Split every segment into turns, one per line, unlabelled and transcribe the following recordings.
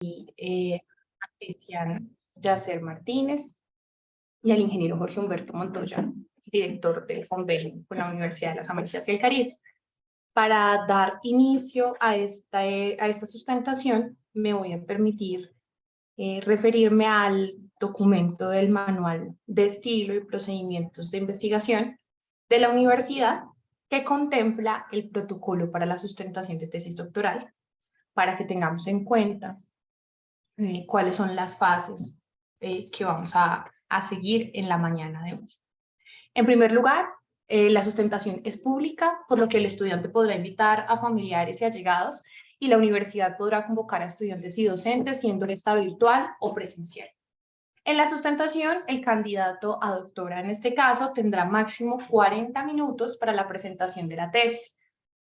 a Cristian Yacer Martínez y al ingeniero Jorge Humberto Montoya, director del convenio con la Universidad de las Américas y el Caribe. Para dar inicio a esta sustentación, me voy a permitir referirme al documento del Manual de Estilo y Procedimientos de Investigación de la universidad, que contempla el protocolo para la sustentación de tesis doctoral, para que tengamos en cuenta cuáles son las fases que vamos a seguir en la mañana de hoy. En primer lugar, la sustentación es pública, por lo que el estudiante podrá invitar a familiares y allegados y la universidad podrá convocar a estudiantes y docentes, siendo esta virtual o presencial. En la sustentación, el candidato a doctora, en este caso, tendrá máximo 40 minutos para la presentación de la tesis.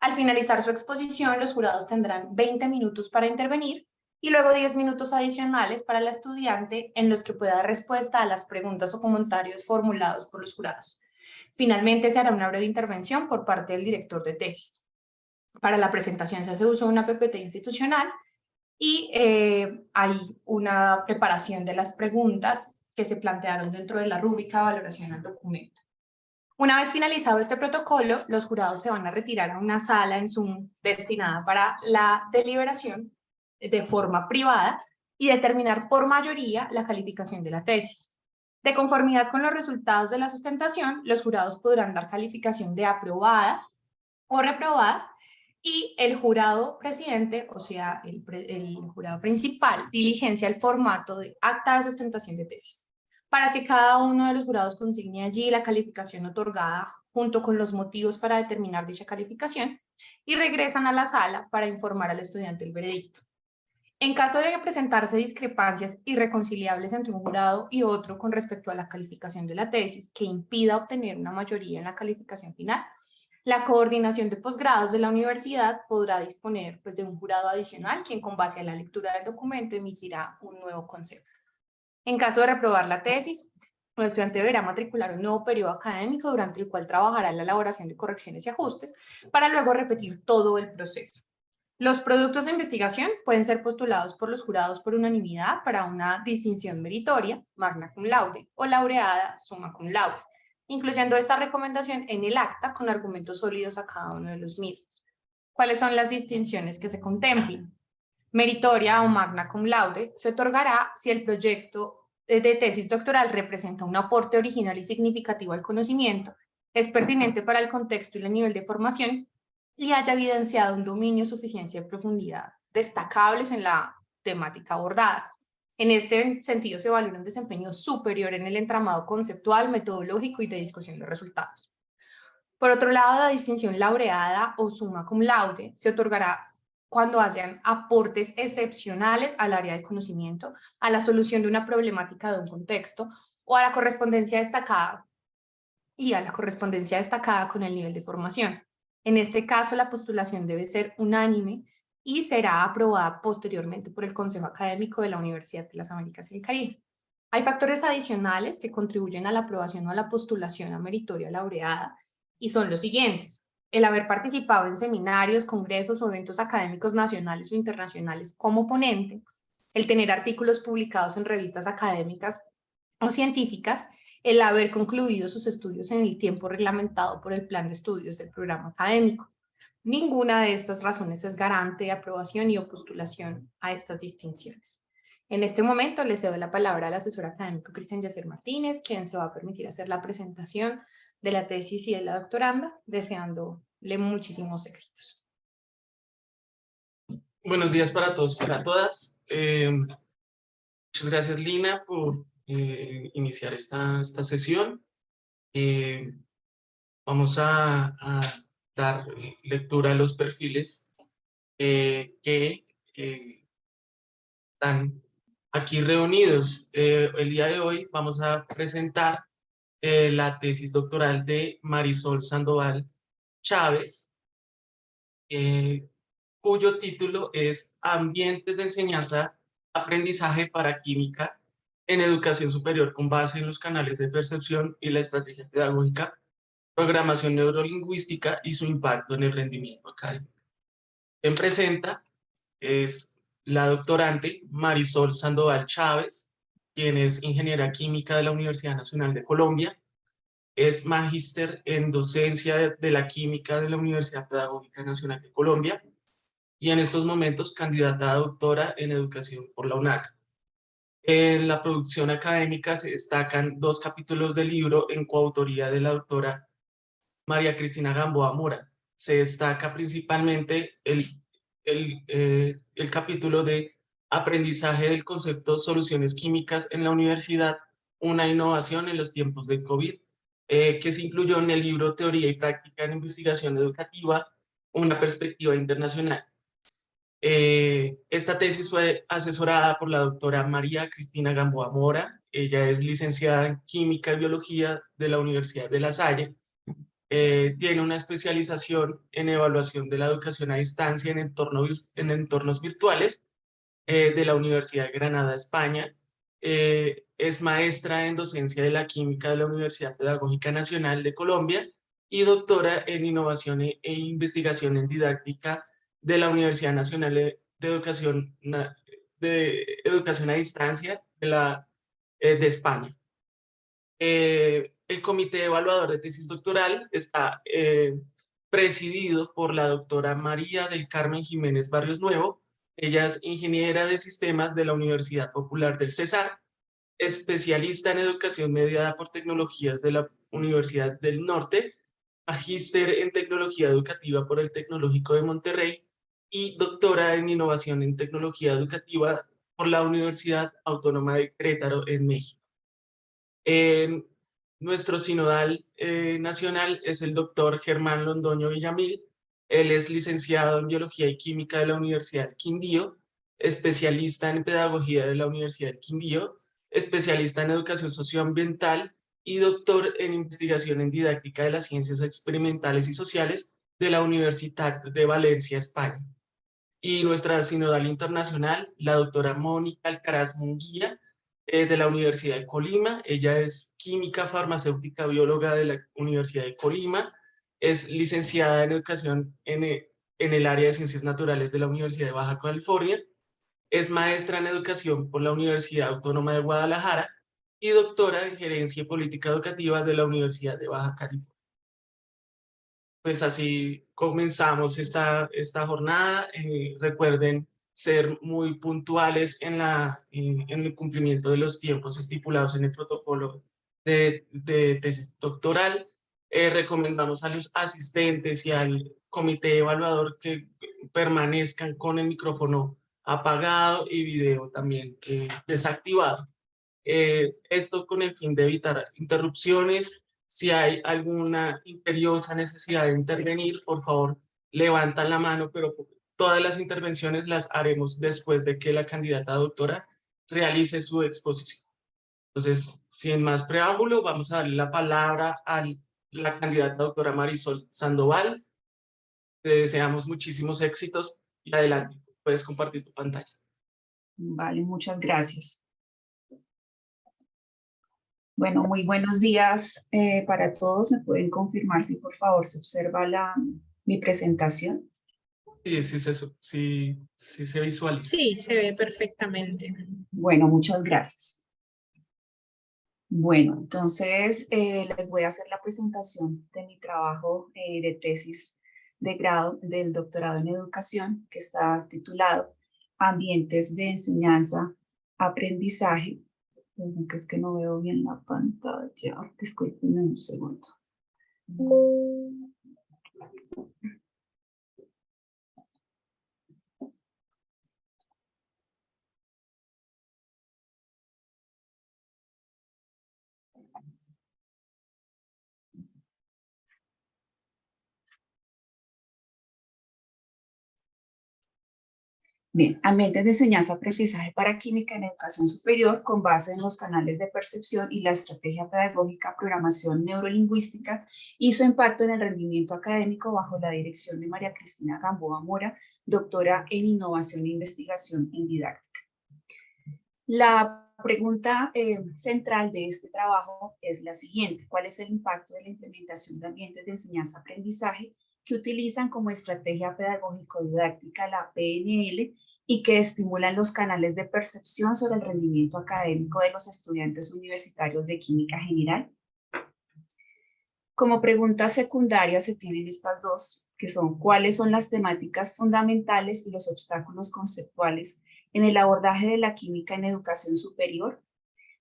Al finalizar su exposición, los jurados tendrán 20 minutos para intervenir y luego 10 minutos adicionales para el estudiante en los que pueda dar respuesta a las preguntas o comentarios formulados por los jurados. Finalmente, se hará una breve intervención por parte del director de tesis. Para la presentación se hace uso de una PPT institucional y hay una preparación de las preguntas que se plantearon dentro de la rúbrica de valoración al documento. Una vez finalizado este protocolo, los jurados se van a retirar a una sala en Zoom destinada para la deliberación de forma privada y determinar por mayoría la calificación de la tesis. De conformidad con los resultados de la sustentación, los jurados podrán dar calificación de aprobada o reprobada y el jurado presidente, o sea, el jurado principal, diligencia el formato de acta de sustentación de tesis, para que cada uno de los jurados consigne allí la calificación otorgada junto con los motivos para determinar dicha calificación y regresan a la sala para informar al estudiante el veredicto. En caso de presentarse discrepancias irreconciliables entre un jurado y otro con respecto a la calificación de la tesis que impida obtener una mayoría en la calificación final, la coordinación de posgrados de la universidad podrá disponer de un jurado adicional, quien con base a la lectura del documento emitirá un nuevo concepto. En caso de reprobar la tesis, el estudiante deberá matricular un nuevo periodo académico durante el cual trabajará en la elaboración de correcciones y ajustes para luego repetir todo el proceso. Los productos de investigación pueden ser postulados por los jurados por unanimidad para una distinción meritoria, magna cum laude, o laureada, summa cum laude, incluyendo esta recomendación en el acta con argumentos sólidos a cada uno de los mismos. ¿Cuáles son las distinciones que se contemplan? Meritoria o magna cum laude se otorgará si el proyecto de tesis doctoral representa un aporte original y significativo al conocimiento, es pertinente para el contexto y el nivel de formación y haya evidenciado un dominio, suficiencia y profundidad destacables en la temática abordada. En este sentido, se evalúa un desempeño superior en el entramado conceptual, metodológico y de discusión de resultados. Por otro lado, la distinción laureada o summa cum laude se otorgará cuando hayan aportes excepcionales al área de conocimiento, a la solución de una problemática de un contexto o a la correspondencia destacada con el nivel de formación. En este caso, la postulación debe ser unánime y será aprobada posteriormente por el Consejo Académico de la Universidad de las Américas y el Caribe. Hay factores adicionales que contribuyen a la aprobación o a la postulación a meritoria laureada y son los siguientes: el haber participado en seminarios, congresos o eventos académicos nacionales o internacionales como ponente, el tener artículos publicados en revistas académicas o científicas, el haber concluido sus estudios en el tiempo reglamentado por el plan de estudios del programa académico. Ninguna de estas razones es garante de aprobación y o postulación a estas distinciones. En este momento le cedo la palabra al asesor académico Cristian Yacer Martínez, quien se va a permitir hacer la presentación de la tesis y de la doctoranda, deseándole muchísimos éxitos.
Buenos días para todos y para todas. Muchas gracias, Lina, por iniciar esta sesión. Vamos a dar lectura a los perfiles que están aquí reunidos. El día de hoy vamos a presentar la tesis doctoral de Marisol Sandoval Chávez, cuyo título es Ambientes de enseñanza, aprendizaje para química en educación superior con base en los canales de percepción y la estrategia pedagógica, programación neurolingüística y su impacto en el rendimiento académico. Quien presenta es la doctorante Marisol Sandoval Chávez, quien es ingeniera química de la Universidad Nacional de Colombia. Es magíster en docencia de la química de la Universidad Pedagógica Nacional de Colombia y en estos momentos candidata a doctora en educación por la UNAC. En la producción académica se destacan 2 capítulos del libro en coautoría de la doctora María Cristina Gamboa Mora. Se destaca principalmente el capítulo de aprendizaje del concepto soluciones químicas en la universidad, una innovación en los tiempos de COVID, que se incluyó en el libro Teoría y Práctica en Investigación Educativa, una perspectiva internacional. Esta tesis fue asesorada por la doctora María Cristina Gamboa Mora. Ella es licenciada en Química y Biología de la Universidad de La Salle. Tiene una especialización en evaluación de la educación a distancia en entornos virtuales de la Universidad de Granada, España. Es maestra en docencia de la química de la Universidad Pedagógica Nacional de Colombia y doctora en innovación e investigación en didáctica de la Universidad Nacional de Educación a Distancia de España. El comité evaluador de tesis doctoral está presidido por la doctora María del Carmen Jiménez Barrios Nuevo. Ella es ingeniera de sistemas de la Universidad Popular del Cesar, especialista en educación mediada por tecnologías de la Universidad del Norte, magíster en tecnología educativa por el Tecnológico de Monterrey y doctora en innovación en tecnología educativa por la Universidad Autónoma de Querétaro en México. Nuestro sinodal nacional es el doctor Germán Londoño Villamil. Él es licenciado en Biología y Química de la Universidad del Quindío, especialista en Pedagogía de la Universidad del Quindío, especialista en Educación Socioambiental y doctor en Investigación en Didáctica de las Ciencias Experimentales y Sociales de la Universidad de Valencia, España. Y nuestra sinodal internacional, la doctora Mónica Alcaraz Munguía, de la Universidad de Colima. Ella es química farmacéutica bióloga de la Universidad de Colima. Es licenciada en educación en el área de ciencias naturales de la Universidad de Baja California. Es maestra en educación por la Universidad Autónoma de Guadalajara y doctora en gerencia y política educativa de la Universidad de Baja California. Pues así comenzamos esta jornada. Recuerden ser muy puntuales en el cumplimiento de los tiempos estipulados en el protocolo de tesis doctoral. Recomendamos a los asistentes y al comité evaluador que permanezcan con el micrófono apagado y video también desactivado. Esto con el fin de evitar interrupciones. Si hay alguna imperiosa necesidad de intervenir, por favor, levantan la mano, pero todas las intervenciones las haremos después de que la candidata doctora realice su exposición. Entonces, sin más preámbulo, vamos a darle la palabra a la candidata doctora Marisol Sandoval. Te deseamos muchísimos éxitos y adelante, puedes compartir tu pantalla.
Vale, muchas gracias. Bueno, muy buenos días para todos. ¿Me pueden confirmar si por favor se observa mi presentación?
Sí se visualiza.
Sí, se ve perfectamente.
Bueno, muchas gracias. Bueno, entonces les voy a hacer la presentación de mi trabajo de tesis de grado del doctorado en educación, que está titulado Ambientes de enseñanza, aprendizaje. Que es que no veo bien la pantalla. Disculpenme un segundo. Bien, ambientes de enseñanza-aprendizaje para química en educación superior con base en los canales de percepción y la estrategia pedagógica programación neurolingüística y su impacto en el rendimiento académico bajo la dirección de María Cristina Gamboa Mora, doctora en innovación e investigación en didáctica. La pregunta central de este trabajo es la siguiente: ¿cuál es el impacto de la implementación de ambientes de enseñanza-aprendizaje que utilizan como estrategia pedagógico-didáctica la PNL y que estimulan los canales de percepción sobre el rendimiento académico de los estudiantes universitarios de química general. Como preguntas secundarias se tienen estas dos, que son cuáles son las temáticas fundamentales y los obstáculos conceptuales en el abordaje de la química en educación superior,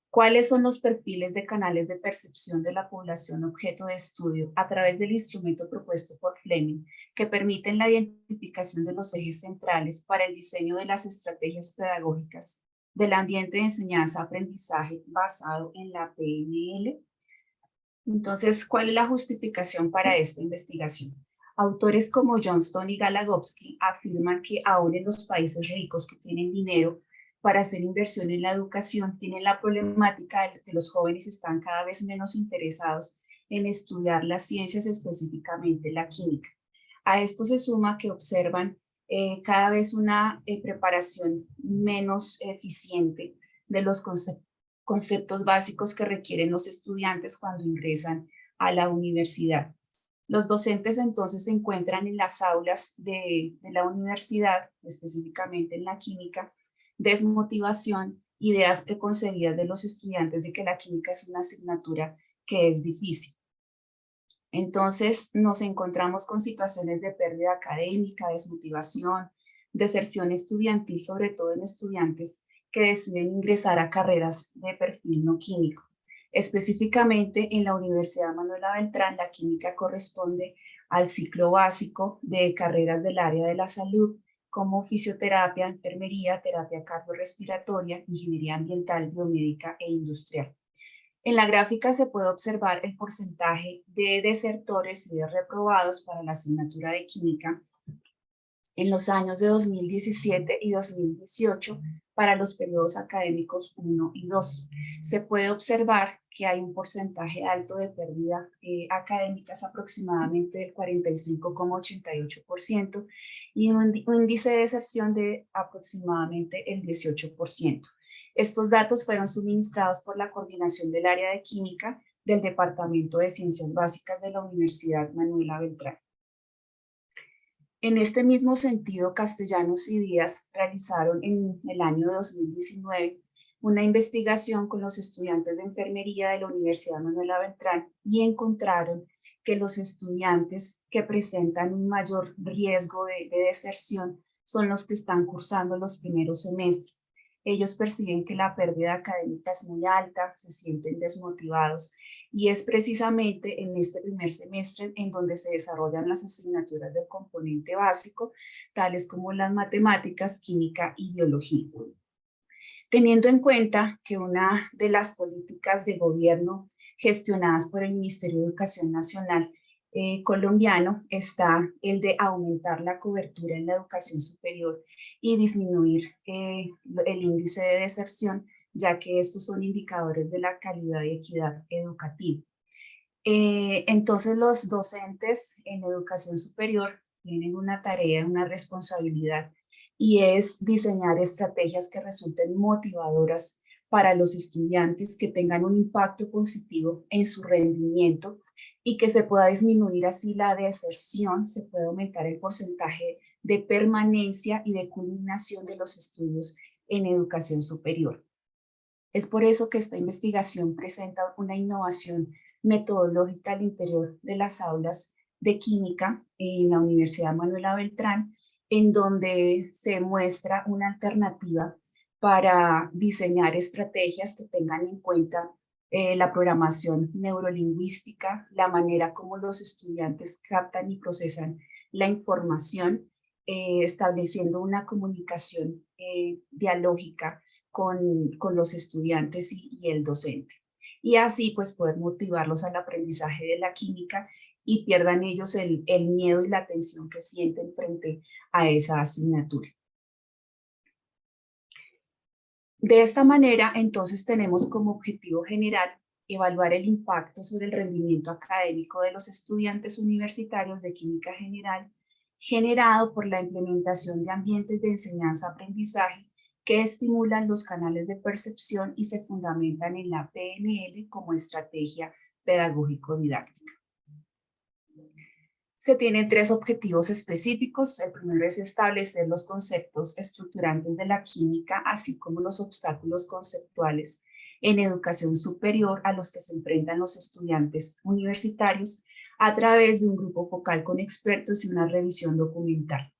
cuáles son los perfiles de canales de percepción de la población objeto de estudio a través del instrumento propuesto por Fleming, que permiten la identificación de los ejes centrales para el diseño de las estrategias pedagógicas del ambiente de enseñanza-aprendizaje basado en la PNL. Entonces, ¿cuál es la justificación para esta investigación? Autores como Johnston y Galagowski afirman que aún en los países ricos que tienen dinero para hacer inversión en la educación, tienen la problemática de que los jóvenes están cada vez menos interesados en estudiar las ciencias, específicamente la química. A esto se suma que observan cada vez una preparación menos eficiente de los conceptos básicos que requieren los estudiantes cuando ingresan a la universidad. Los docentes entonces se encuentran en las aulas de la universidad, específicamente en la química, desmotivación, ideas preconcebidas de los estudiantes de que la química es una asignatura que es difícil. Entonces nos encontramos con situaciones de pérdida académica, desmotivación, deserción estudiantil, sobre todo en estudiantes que deciden ingresar a carreras de perfil no químico. Específicamente en la Universidad Manuela Beltrán, la química corresponde al ciclo básico de carreras del área de la salud, como fisioterapia, enfermería, terapia cardiorrespiratoria, ingeniería ambiental, biomédica e industrial. En la gráfica se puede observar el porcentaje de desertores y de reprobados para la asignatura de química en los años de 2017 y 2018 para los periodos académicos 1 y 2. Se puede observar que hay un porcentaje alto de pérdida académicas, aproximadamente del 45,88%, y un índice de deserción de aproximadamente el 18%. Estos datos fueron suministrados por la coordinación del área de química del Departamento de Ciencias Básicas de la Universidad Manuela Beltrán. En este mismo sentido, Castellanos y Díaz realizaron en el año 2019 una investigación con los estudiantes de enfermería de la Universidad Manuela Beltrán y encontraron que los estudiantes que presentan un mayor riesgo de deserción son los que están cursando los primeros semestres. Ellos perciben que la pérdida académica es muy alta, se sienten desmotivados, y es precisamente en este primer semestre en donde se desarrollan las asignaturas del componente básico, tales como las matemáticas, química y biología. Teniendo en cuenta que una de las políticas de gobierno gestionadas por el Ministerio de Educación Nacional colombiano está el de aumentar la cobertura en la educación superior y disminuir el índice de deserción, ya que estos son indicadores de la calidad y equidad educativa. Entonces los docentes en educación superior tienen una tarea, una responsabilidad, y es diseñar estrategias que resulten motivadoras para los estudiantes, que tengan un impacto positivo en su rendimiento y que se pueda disminuir así la deserción, se puede aumentar el porcentaje de permanencia y de culminación de los estudios en educación superior. Es por eso que esta investigación presenta una innovación metodológica al interior de las aulas de química en la Universidad Manuela Beltrán, en donde se muestra una alternativa para diseñar estrategias que tengan en cuenta la programación neurolingüística, la manera como los estudiantes captan y procesan la información, estableciendo una comunicación dialógica con los estudiantes y el docente. Y así pues poder motivarlos al aprendizaje de la química y pierdan ellos el miedo y la tensión que sienten frente a esa asignatura. De esta manera, entonces, tenemos como objetivo general evaluar el impacto sobre el rendimiento académico de los estudiantes universitarios de química general generado por la implementación de ambientes de enseñanza-aprendizaje que estimulan los canales de percepción y se fundamentan en la PNL como estrategia pedagógico-didáctica. Se tienen 3 objetivos específicos. El primero es establecer los conceptos estructurantes de la química, así como los obstáculos conceptuales en educación superior a los que se enfrentan los estudiantes universitarios a través de un grupo focal con expertos y una revisión documental.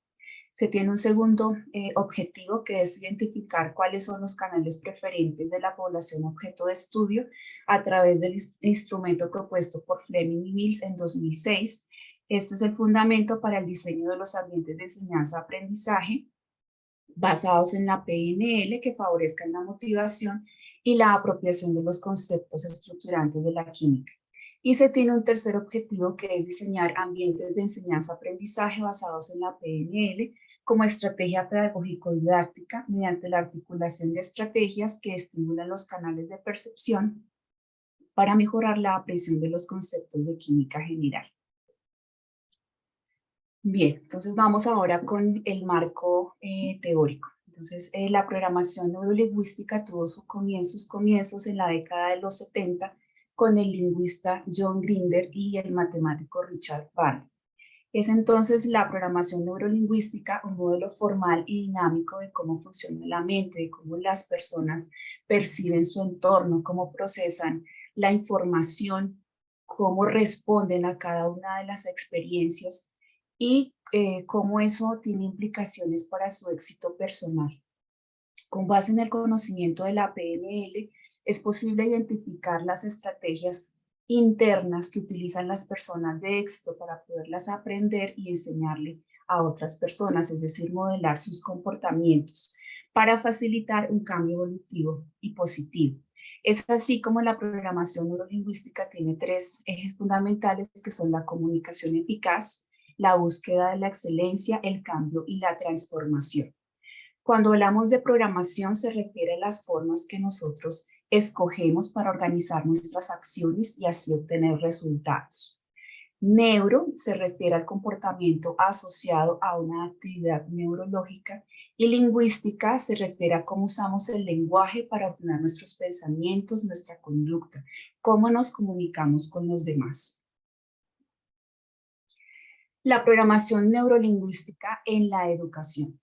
Se tiene un segundo objetivo, que es identificar cuáles son los canales preferentes de la población objeto de estudio a través del instrumento propuesto por Fleming y Mills en 2006. Esto es el fundamento para el diseño de los ambientes de enseñanza-aprendizaje basados en la PNL que favorezcan la motivación y la apropiación de los conceptos estructurantes de la química. Y se tiene un tercer objetivo, que es diseñar ambientes de enseñanza-aprendizaje basados en la PNL como estrategia pedagógico-didáctica mediante la articulación de estrategias que estimulan los canales de percepción para mejorar la aprehensión de los conceptos de química general. Bien, entonces vamos ahora con el marco teórico. Entonces, la programación neurolingüística tuvo sus comienzos en la década de los 70 con el lingüista John Grinder y el matemático Richard Barnett. Es entonces la programación neurolingüística un modelo formal y dinámico de cómo funciona la mente, de cómo las personas perciben su entorno, cómo procesan la información, cómo responden a cada una de las experiencias y cómo eso tiene implicaciones para su éxito personal. Con base en el conocimiento de la PNL, es posible identificar las estrategias internas que utilizan las personas de éxito para poderlas aprender y enseñarle a otras personas, es decir, modelar sus comportamientos para facilitar un cambio evolutivo y positivo. Es así como la programación neurolingüística tiene 3 ejes fundamentales, que son la comunicación eficaz, la búsqueda de la excelencia, el cambio y la transformación. Cuando hablamos de programación, se refiere a las formas que nosotros escogemos para organizar nuestras acciones y así obtener resultados. Neuro se refiere al comportamiento asociado a una actividad neurológica y lingüística se refiere a cómo usamos el lenguaje para ordenar nuestros pensamientos, nuestra conducta, cómo nos comunicamos con los demás. La programación neurolingüística en la educación.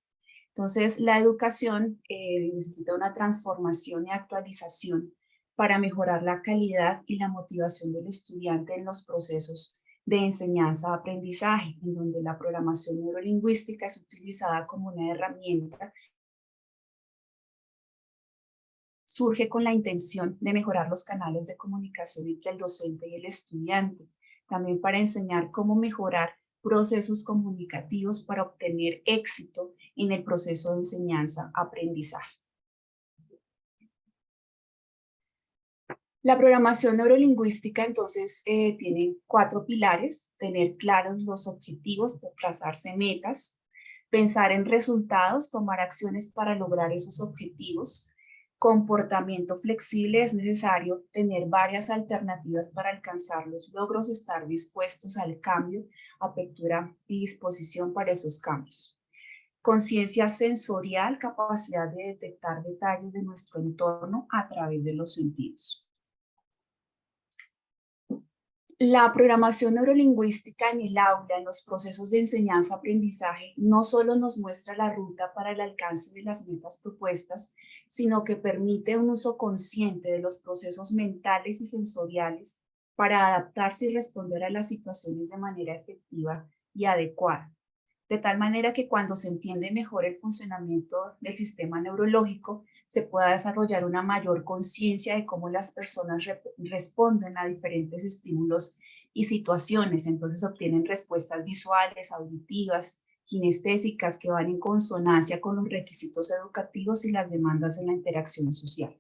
Entonces, la educación necesita una transformación y actualización para mejorar la calidad y la motivación del estudiante en los procesos de enseñanza-aprendizaje, en donde la programación neurolingüística es utilizada como una herramienta. Surge con la intención de mejorar los canales de comunicación entre el docente y el estudiante, también para enseñar cómo mejorar procesos comunicativos para obtener éxito en el proceso de enseñanza-aprendizaje. La programación neurolingüística entonces tiene 4 pilares: tener claros los objetivos, trazarse metas, pensar en resultados, tomar acciones para lograr esos objetivos, comportamiento flexible, es necesario tener varias alternativas para alcanzar los logros, estar dispuestos al cambio, apertura y disposición para esos cambios. Conciencia sensorial, capacidad de detectar detalles de nuestro entorno a través de los sentidos. La programación neurolingüística en el aula, en los procesos de enseñanza-aprendizaje, no solo nos muestra la ruta para el alcance de las metas propuestas, sino que permite un uso consciente de los procesos mentales y sensoriales para adaptarse y responder a las situaciones de manera efectiva y adecuada. De tal manera que cuando se entiende mejor el funcionamiento del sistema neurológico, se pueda desarrollar una mayor conciencia de cómo las personas responden a diferentes estímulos y situaciones. Entonces obtienen respuestas visuales, auditivas, kinestésicas, que van en consonancia con los requisitos educativos y las demandas en la interacción social.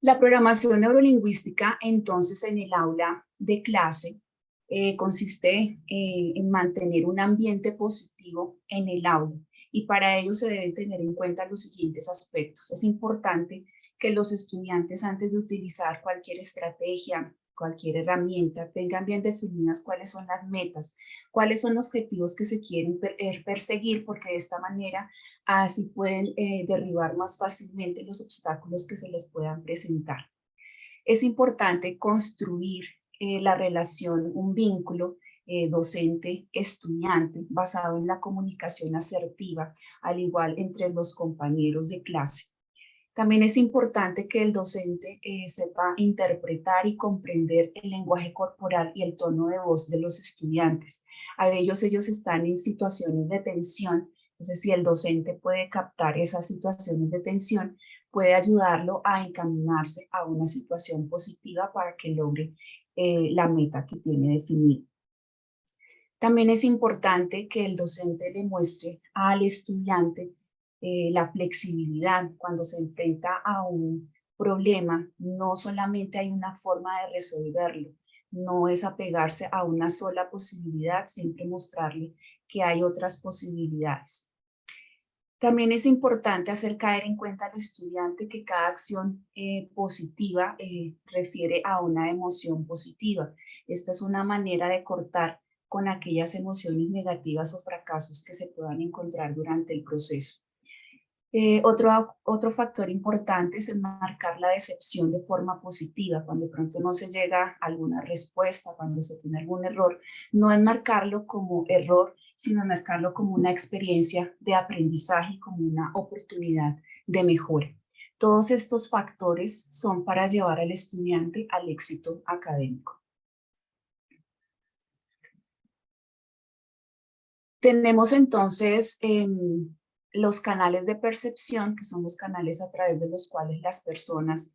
La programación neurolingüística, entonces, en el aula de clase, consiste en mantener un ambiente positivo en el aula, y para ello se deben tener en cuenta los siguientes aspectos. Es importante que los estudiantes, antes de utilizar cualquier estrategia, cualquier herramienta, tengan bien definidas cuáles son las metas, cuáles son los objetivos que se quieren perseguir, porque de esta manera así pueden derribar más fácilmente los obstáculos que se les puedan presentar. Es importante construir la relación, un vínculo docente-estudiante basado en la comunicación asertiva, al igual entre los compañeros de clase. También es importante que el docente sepa interpretar y comprender el lenguaje corporal y el tono de voz de los estudiantes. A ellos están en situaciones de tensión, entonces si el docente puede captar esas situaciones de tensión, puede ayudarlo a encaminarse a una situación positiva para que logre la meta que tiene definida. También es importante que el docente le muestre al estudiante la flexibilidad cuando se enfrenta a un problema. No solamente hay una forma de resolverlo, no es apegarse a una sola posibilidad, siempre mostrarle que hay otras posibilidades. También es importante hacer caer en cuenta al estudiante que cada acción positiva refiere a una emoción positiva. Esta es una manera de cortar con aquellas emociones negativas o fracasos que se puedan encontrar durante el proceso. Otro factor importante es enmarcar la decepción de forma positiva. Cuando de pronto no se llega a alguna respuesta, cuando se tiene algún error, no enmarcarlo como error, sino enmarcarlo como una experiencia de aprendizaje, como una oportunidad de mejora. Todos estos factores son para llevar al estudiante al éxito académico. Tenemos entonces los canales de percepción, que son los canales a través de los cuales las personas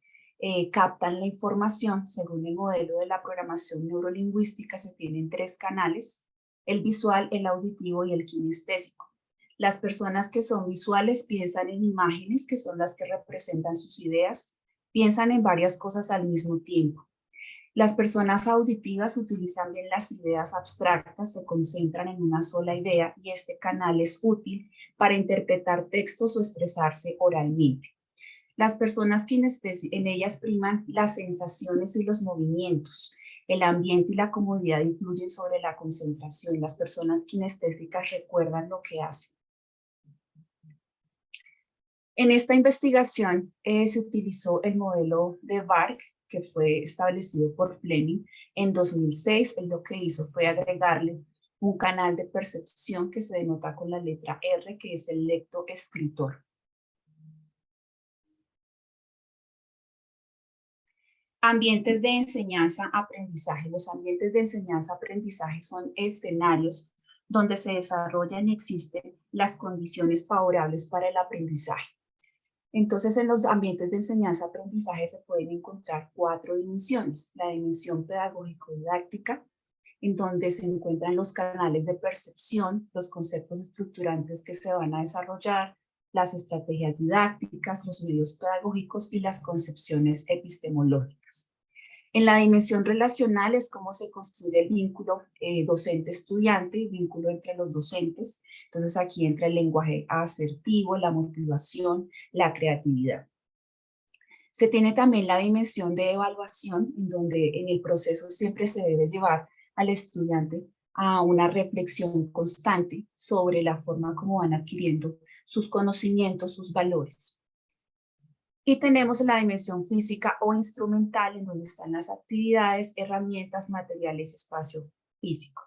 captan la información. Según el modelo de la programación neurolingüística, se tienen 3 canales: el visual, el auditivo y el kinestésico. Las personas que son visuales piensan en imágenes, que son las que representan sus ideas, piensan en varias cosas al mismo tiempo. Las personas auditivas utilizan bien las ideas abstractas, se concentran en una sola idea y este canal es útil para interpretar textos o expresarse oralmente. Las personas kinestésicas, en ellas priman las sensaciones y los movimientos. El ambiente y la comodidad influyen sobre la concentración. Las personas kinestésicas recuerdan lo que hacen. En esta investigación se utilizó el modelo de VARC, que fue establecido por Fleming en 2006. Él lo que hizo fue agregarle un canal de percepción que se denota con la letra R, que es el lectoescritor. Ambientes de enseñanza-aprendizaje. Los ambientes de enseñanza-aprendizaje son escenarios donde se desarrollan y existen las condiciones favorables para el aprendizaje. Entonces, en los ambientes de enseñanza-aprendizaje se pueden encontrar 4 dimensiones. La dimensión pedagógico-didáctica, en donde se encuentran los canales de percepción, los conceptos estructurantes que se van a desarrollar, las estrategias didácticas, los medios pedagógicos y las concepciones epistemológicas. En la dimensión relacional es cómo se construye el vínculo docente-estudiante, el vínculo entre los docentes. Entonces aquí entra el lenguaje asertivo, la motivación, la creatividad. Se tiene también la dimensión de evaluación, en donde en el proceso siempre se debe llevar al estudiante a una reflexión constante sobre la forma como van adquiriendo sus conocimientos, sus valores. Y tenemos la dimensión física o instrumental, en donde están las actividades, herramientas, materiales, espacio físico.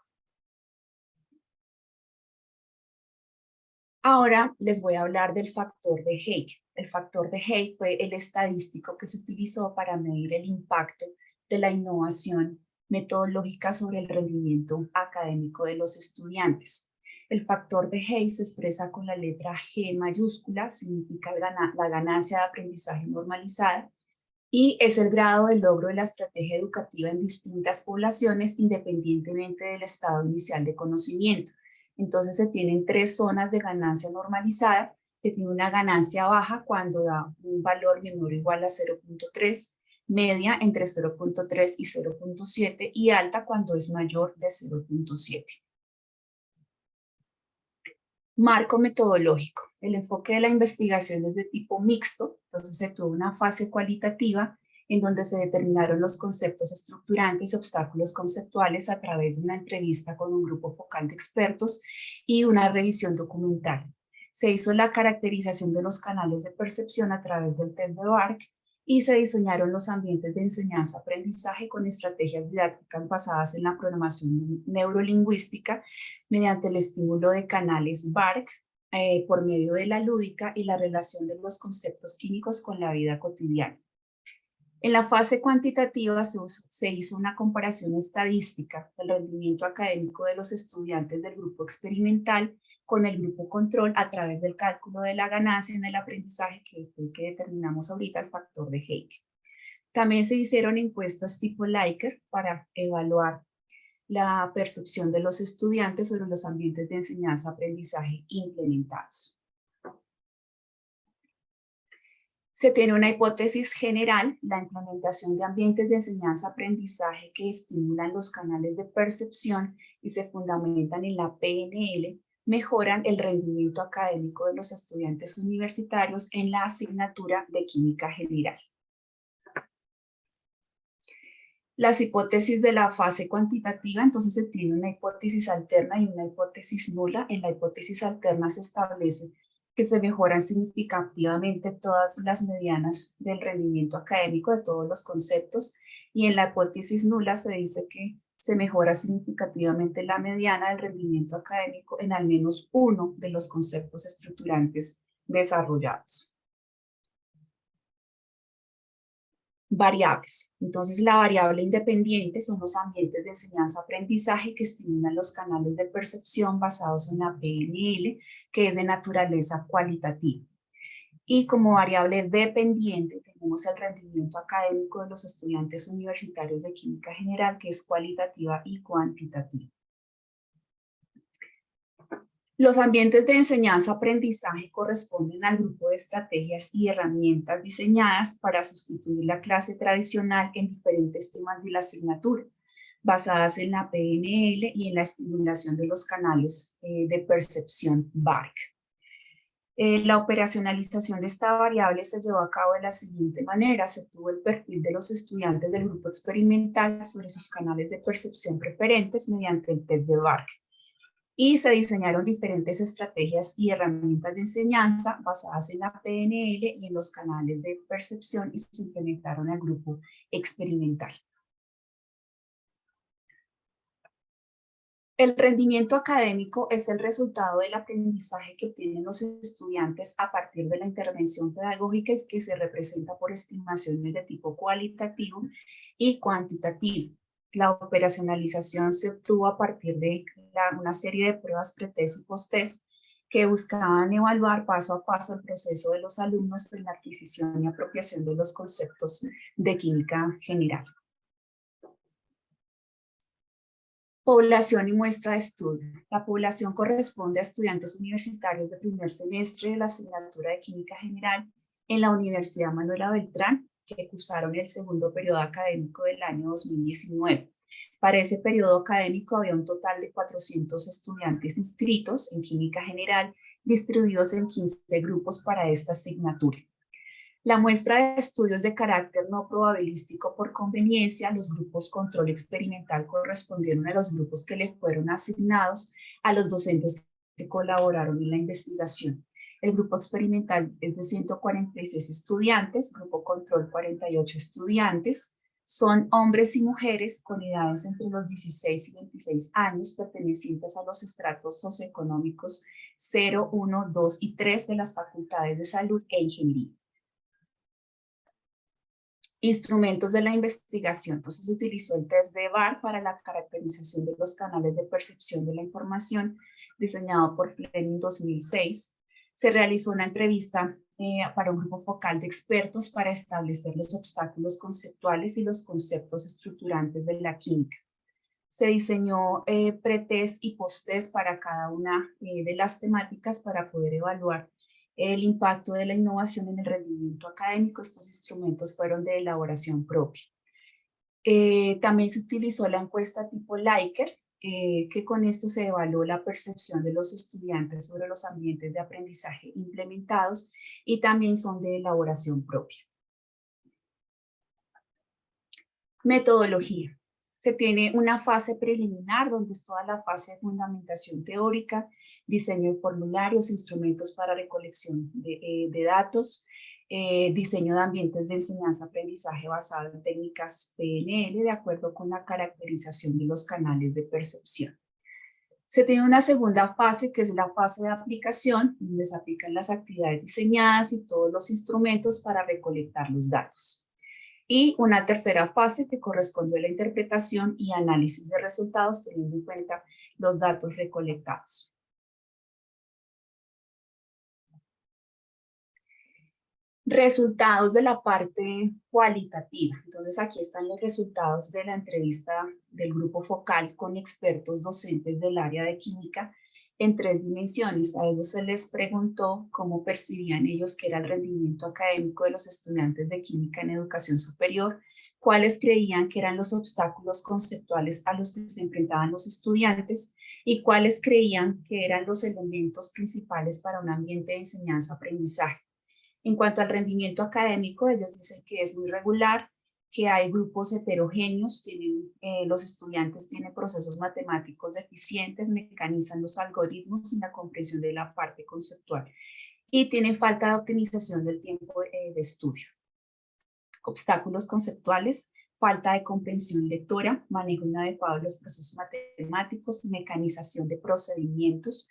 Ahora les voy a hablar del factor de Hake. El factor de Hake fue el estadístico que se utilizó para medir el impacto de la innovación metodológica sobre el rendimiento académico de los estudiantes. El factor de Hake se expresa con la letra G mayúscula, significa la ganancia de aprendizaje normalizada, y es el grado de logro de la estrategia educativa en distintas poblaciones independientemente del estado inicial de conocimiento. Entonces se tienen 3 zonas de ganancia normalizada. Se tiene una ganancia baja cuando da un valor menor o igual a 0.3, media entre 0.3 y 0.7 y alta cuando es mayor de 0.7. Marco metodológico. El enfoque de la investigación es de tipo mixto, entonces se tuvo una fase cualitativa en donde se determinaron los conceptos estructurantes y obstáculos conceptuales a través de una entrevista con un grupo focal de expertos y una revisión documental. Se hizo la caracterización de los canales de percepción a través del test de VARC y se diseñaron los ambientes de enseñanza-aprendizaje con estrategias didácticas basadas en la programación neurolingüística mediante el estímulo de canales BARC por medio de la lúdica y la relación de los conceptos químicos con la vida cotidiana. En la fase cuantitativa se hizo una comparación estadística del rendimiento académico de los estudiantes del grupo experimental con el grupo control a través del cálculo de la ganancia en el aprendizaje que determinamos ahorita, el factor de Heick. También se hicieron encuestas tipo Likert para evaluar la percepción de los estudiantes sobre los ambientes de enseñanza-aprendizaje implementados. Se tiene una hipótesis general: la implementación de ambientes de enseñanza-aprendizaje que estimulan los canales de percepción y se fundamentan en la PNL mejoran el rendimiento académico de los estudiantes universitarios en la asignatura de Química General. Las hipótesis de la fase cuantitativa, entonces se tiene una hipótesis alterna y una hipótesis nula. En la hipótesis alterna se establece que se mejoran significativamente todas las medianas del rendimiento académico de todos los conceptos, y en la hipótesis nula se dice que se mejora significativamente la mediana del rendimiento académico en al menos uno de los conceptos estructurantes desarrollados. Variables. Entonces, la variable independiente son los ambientes de enseñanza-aprendizaje que estimulan los canales de percepción basados en la PNL, que es de naturaleza cualitativa. Y como variable dependiente tenemos el rendimiento académico de los estudiantes universitarios de Química General, que es cualitativa y cuantitativa. Los ambientes de enseñanza-aprendizaje corresponden al grupo de estrategias y herramientas diseñadas para sustituir la clase tradicional en diferentes temas de la asignatura, basadas en la PNL y en la estimulación de los canales de percepción BARC. La operacionalización de esta variable se llevó a cabo de la siguiente manera: se obtuvo el perfil de los estudiantes del grupo experimental sobre sus canales de percepción preferentes mediante el test de BARC. Y se diseñaron diferentes estrategias y herramientas de enseñanza basadas en la PNL y en los canales de percepción y se implementaron al grupo experimental. El rendimiento académico es el resultado del aprendizaje que obtienen los estudiantes a partir de la intervención pedagógica que se representa por estimaciones de tipo cualitativo y cuantitativo. La operacionalización se obtuvo a partir de una serie de pruebas pretest y posttest que buscaban evaluar paso a paso el proceso de los alumnos en la adquisición y apropiación de los conceptos de química general. Población y muestra de estudio. La población corresponde a estudiantes universitarios de primer semestre de la asignatura de Química General en la Universidad Manuela Beltrán, que cursaron el segundo periodo académico del año 2019. Para ese periodo académico había un total de 400 estudiantes inscritos en Química General, distribuidos en 15 grupos para esta asignatura. La muestra de estudios de carácter no probabilístico por conveniencia, los grupos control experimental correspondieron a los grupos que le fueron asignados a los docentes que colaboraron en la investigación. El grupo experimental es de 146 estudiantes, grupo control 48 estudiantes. Son hombres y mujeres con edades entre los 16 y 26 años, pertenecientes a los estratos socioeconómicos 0, 1, 2 y 3 de las facultades de salud e ingeniería. Instrumentos de la investigación. Entonces se utilizó el test de BARC para la caracterización de los canales de percepción de la información, diseñado por Fleming en 2006. Se realizó una entrevista para un grupo focal de expertos para establecer los obstáculos conceptuales y los conceptos estructurantes de la química. Se diseñó pretest y posttest para cada una de las temáticas para poder evaluar el impacto de la innovación en el rendimiento académico. Estos instrumentos fueron de elaboración propia. También se utilizó la encuesta tipo Likert, que con esto se evaluó la percepción de los estudiantes sobre los ambientes de aprendizaje implementados y también son de elaboración propia. Metodología. Se tiene una fase preliminar, donde es toda la fase de fundamentación teórica, diseño de formularios, instrumentos para recolección de datos, diseño de ambientes de enseñanza-aprendizaje basado en técnicas PNL de acuerdo con la caracterización de los canales de percepción. Se tiene una segunda fase, que es la fase de aplicación, donde se aplican las actividades diseñadas y todos los instrumentos para recolectar los datos. Y una tercera fase que corresponde a la interpretación y análisis de resultados, teniendo en cuenta los datos recolectados. Resultados de la parte cualitativa. Entonces aquí están los resultados de la entrevista del grupo focal con expertos docentes del área de química en 3 dimensiones. A ellos se les preguntó cómo percibían ellos que era el rendimiento académico de los estudiantes de química en educación superior, cuáles creían que eran los obstáculos conceptuales a los que se enfrentaban los estudiantes y cuáles creían que eran los elementos principales para un ambiente de enseñanza-aprendizaje. En cuanto al rendimiento académico, ellos dicen que es muy regular, que hay grupos heterogéneos, los estudiantes tienen procesos matemáticos deficientes, mecanizan los algoritmos y la comprensión de la parte conceptual y tienen falta de optimización del tiempo de estudio. Obstáculos conceptuales, falta de comprensión lectora, manejo inadecuado de los procesos matemáticos, mecanización de procedimientos.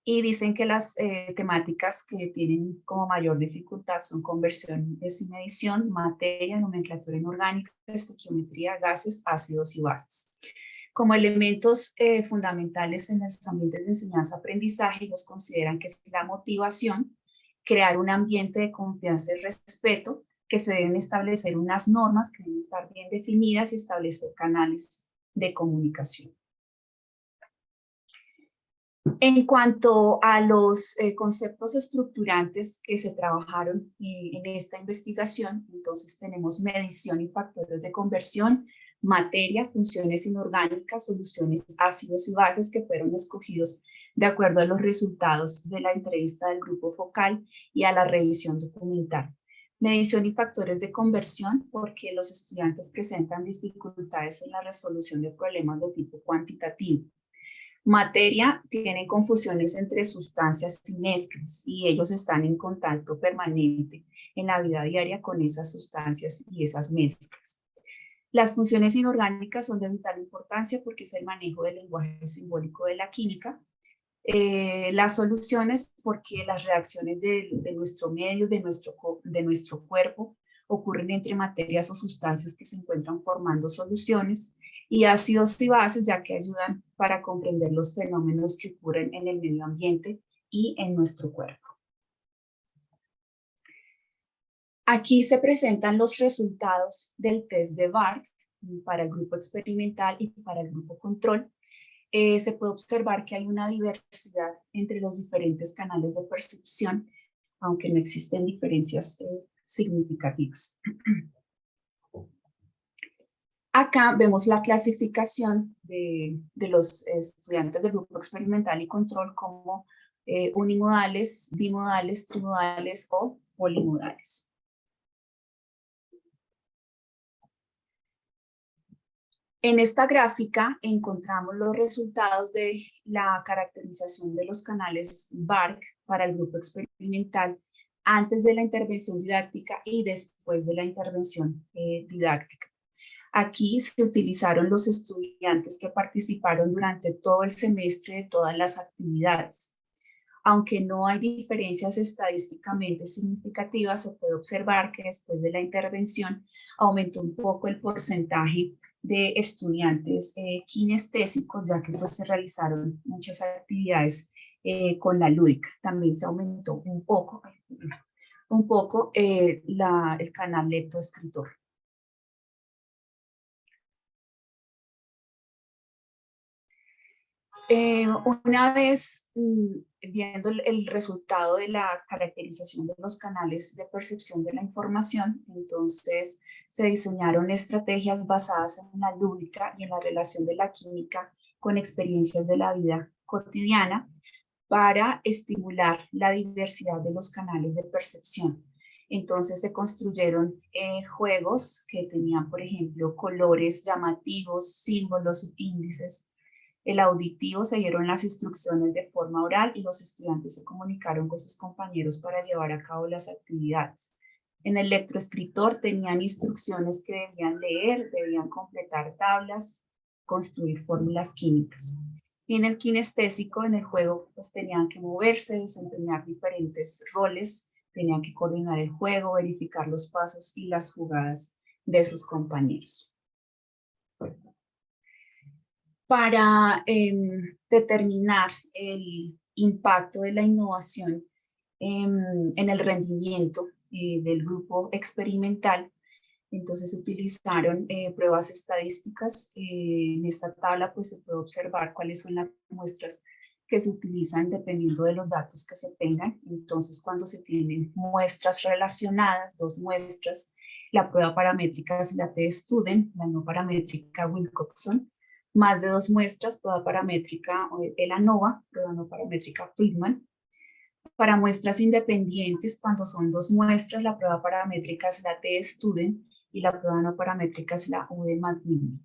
Y dicen que las temáticas que tienen como mayor dificultad son conversión sin medición, materia, nomenclatura inorgánica, estequiometría, gases, ácidos y bases. Como elementos fundamentales en los ambientes de enseñanza-aprendizaje, ellos consideran que es la motivación, crear un ambiente de confianza y respeto, que se deben establecer unas normas que deben estar bien definidas y establecer canales de comunicación. En cuanto a los conceptos estructurantes que se trabajaron en esta investigación, entonces tenemos medición y factores de conversión, materia, funciones inorgánicas, soluciones, ácidos y bases que fueron escogidos de acuerdo a los resultados de la entrevista del grupo focal y a la revisión documental. Medición y factores de conversión porque los estudiantes presentan dificultades en la resolución de problemas de tipo cuantitativo. Materia, tienen confusiones entre sustancias y mezclas y ellos están en contacto permanente en la vida diaria con esas sustancias y esas mezclas. Las funciones inorgánicas son de vital importancia porque es el manejo del lenguaje simbólico de la química. Las soluciones porque las reacciones de nuestro medio, de nuestro cuerpo, ocurren entre materias o sustancias que se encuentran formando soluciones. Y ácidos y bases, ya que ayudan para comprender los fenómenos que ocurren en el medio ambiente y en nuestro cuerpo. Aquí se presentan los resultados del test de BARC para el grupo experimental y para el grupo control. Se puede observar que hay una diversidad entre los diferentes canales de percepción, aunque no existen diferencias significativas. Acá vemos la clasificación de los estudiantes del grupo experimental y control como unimodales, bimodales, trimodales o polimodales. En esta gráfica encontramos los resultados de la caracterización de los canales BARC para el grupo experimental antes de la intervención didáctica y después de la intervención didáctica. Aquí se utilizaron los estudiantes que participaron durante todo el semestre de todas las actividades. Aunque no hay diferencias estadísticamente significativas, se puede observar que después de la intervención aumentó un poco el porcentaje de estudiantes kinestésicos, ya que pues, se realizaron muchas actividades con la lúdica. También se aumentó un poco el canal lectoescritor. Una vez viendo el resultado de la caracterización de los canales de percepción de la información, entonces se diseñaron estrategias basadas en la lúdica y en la relación de la química con experiencias de la vida cotidiana para estimular la diversidad de los canales de percepción. Entonces se construyeron juegos que tenían, por ejemplo, colores llamativos, símbolos, subíndices. El auditivo, siguieron las instrucciones de forma oral y los estudiantes se comunicaron con sus compañeros para llevar a cabo las actividades. En el lectroescritor tenían instrucciones que debían leer, debían completar tablas, construir fórmulas químicas. Y en el kinestésico, en el juego, pues tenían que moverse, desempeñar diferentes roles, tenían que coordinar el juego, verificar los pasos y las jugadas de sus compañeros. Para determinar el impacto de la innovación en el rendimiento del grupo experimental, entonces utilizaron pruebas estadísticas. En esta tabla pues se puede observar cuáles son las muestras que se utilizan dependiendo de los datos que se tengan. Entonces, cuando se tienen muestras relacionadas, 2 muestras, la prueba paramétrica es la T-Student, la no paramétrica Wilcoxon, más de 2 muestras, prueba paramétrica el ANOVA, prueba no paramétrica Friedman. Para muestras independientes, cuando son 2 muestras, la prueba paramétrica es la T-Student y la prueba no paramétrica es la UD-McMillan.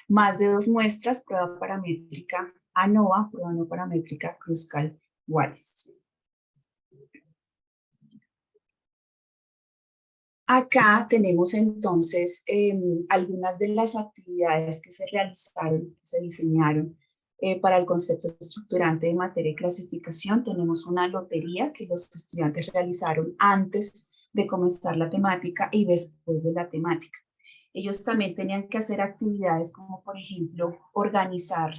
Más de 2 muestras, prueba paramétrica ANOVA, prueba no paramétrica Kruskal-Wallis. Acá tenemos entonces algunas de las actividades que se realizaron, que se diseñaron para el concepto estructurante de materia y clasificación. Tenemos una lotería que los estudiantes realizaron antes de comenzar la temática y después de la temática. Ellos también tenían que hacer actividades como, por ejemplo, organizar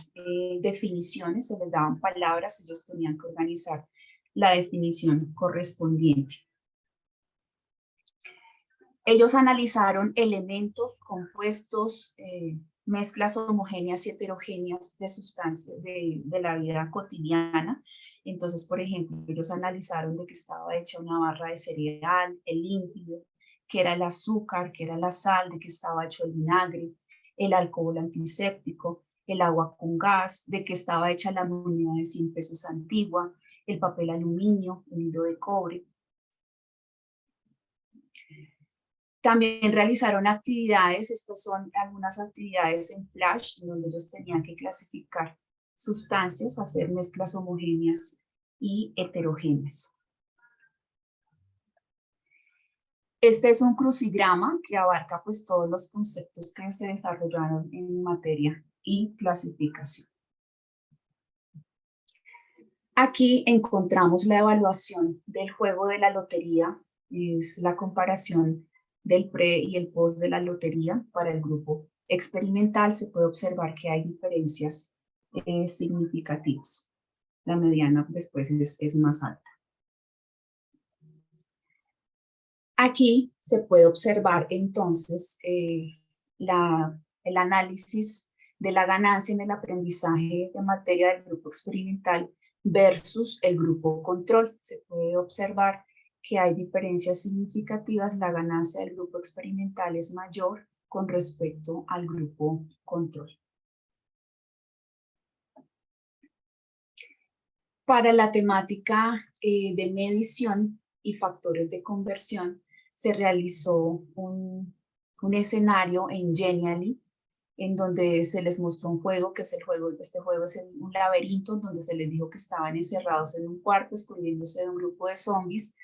definiciones, se les daban palabras, ellos tenían que organizar la definición correspondiente. Ellos analizaron elementos, compuestos, mezclas homogéneas y heterogéneas de sustancias de la vida cotidiana. Entonces, por ejemplo, ellos analizaron de qué estaba hecha una barra de cereal, el límpido, qué era el azúcar, qué era la sal, de qué estaba hecho el vinagre, el alcohol antiséptico, el agua con gas, de qué estaba hecha la moneda de 100 pesos antigua, el papel aluminio, el hilo de cobre. También realizaron actividades, estas son algunas actividades en Flash, donde ellos tenían que clasificar sustancias, hacer mezclas homogéneas y heterogéneas. Este es un crucigrama que abarca pues todos los conceptos que se desarrollaron en materia y clasificación. Aquí encontramos la evaluación del juego de la lotería, es la comparación del pre y el post de la lotería. Para el grupo experimental se puede observar que hay diferencias significativas. La mediana después es más alta. Aquí se puede observar entonces el análisis de la ganancia en el aprendizaje de materia del grupo experimental versus el grupo control. Se puede observar que hay diferencias significativas. La ganancia del grupo experimental es mayor con respecto al grupo control. Para la temática de medición y factores de conversión, se realizó un escenario en Genially, en donde se les mostró un juego, que es el juego, este juego es un laberinto, donde se les dijo que estaban encerrados en un cuarto, escondiéndose de un grupo de zombies.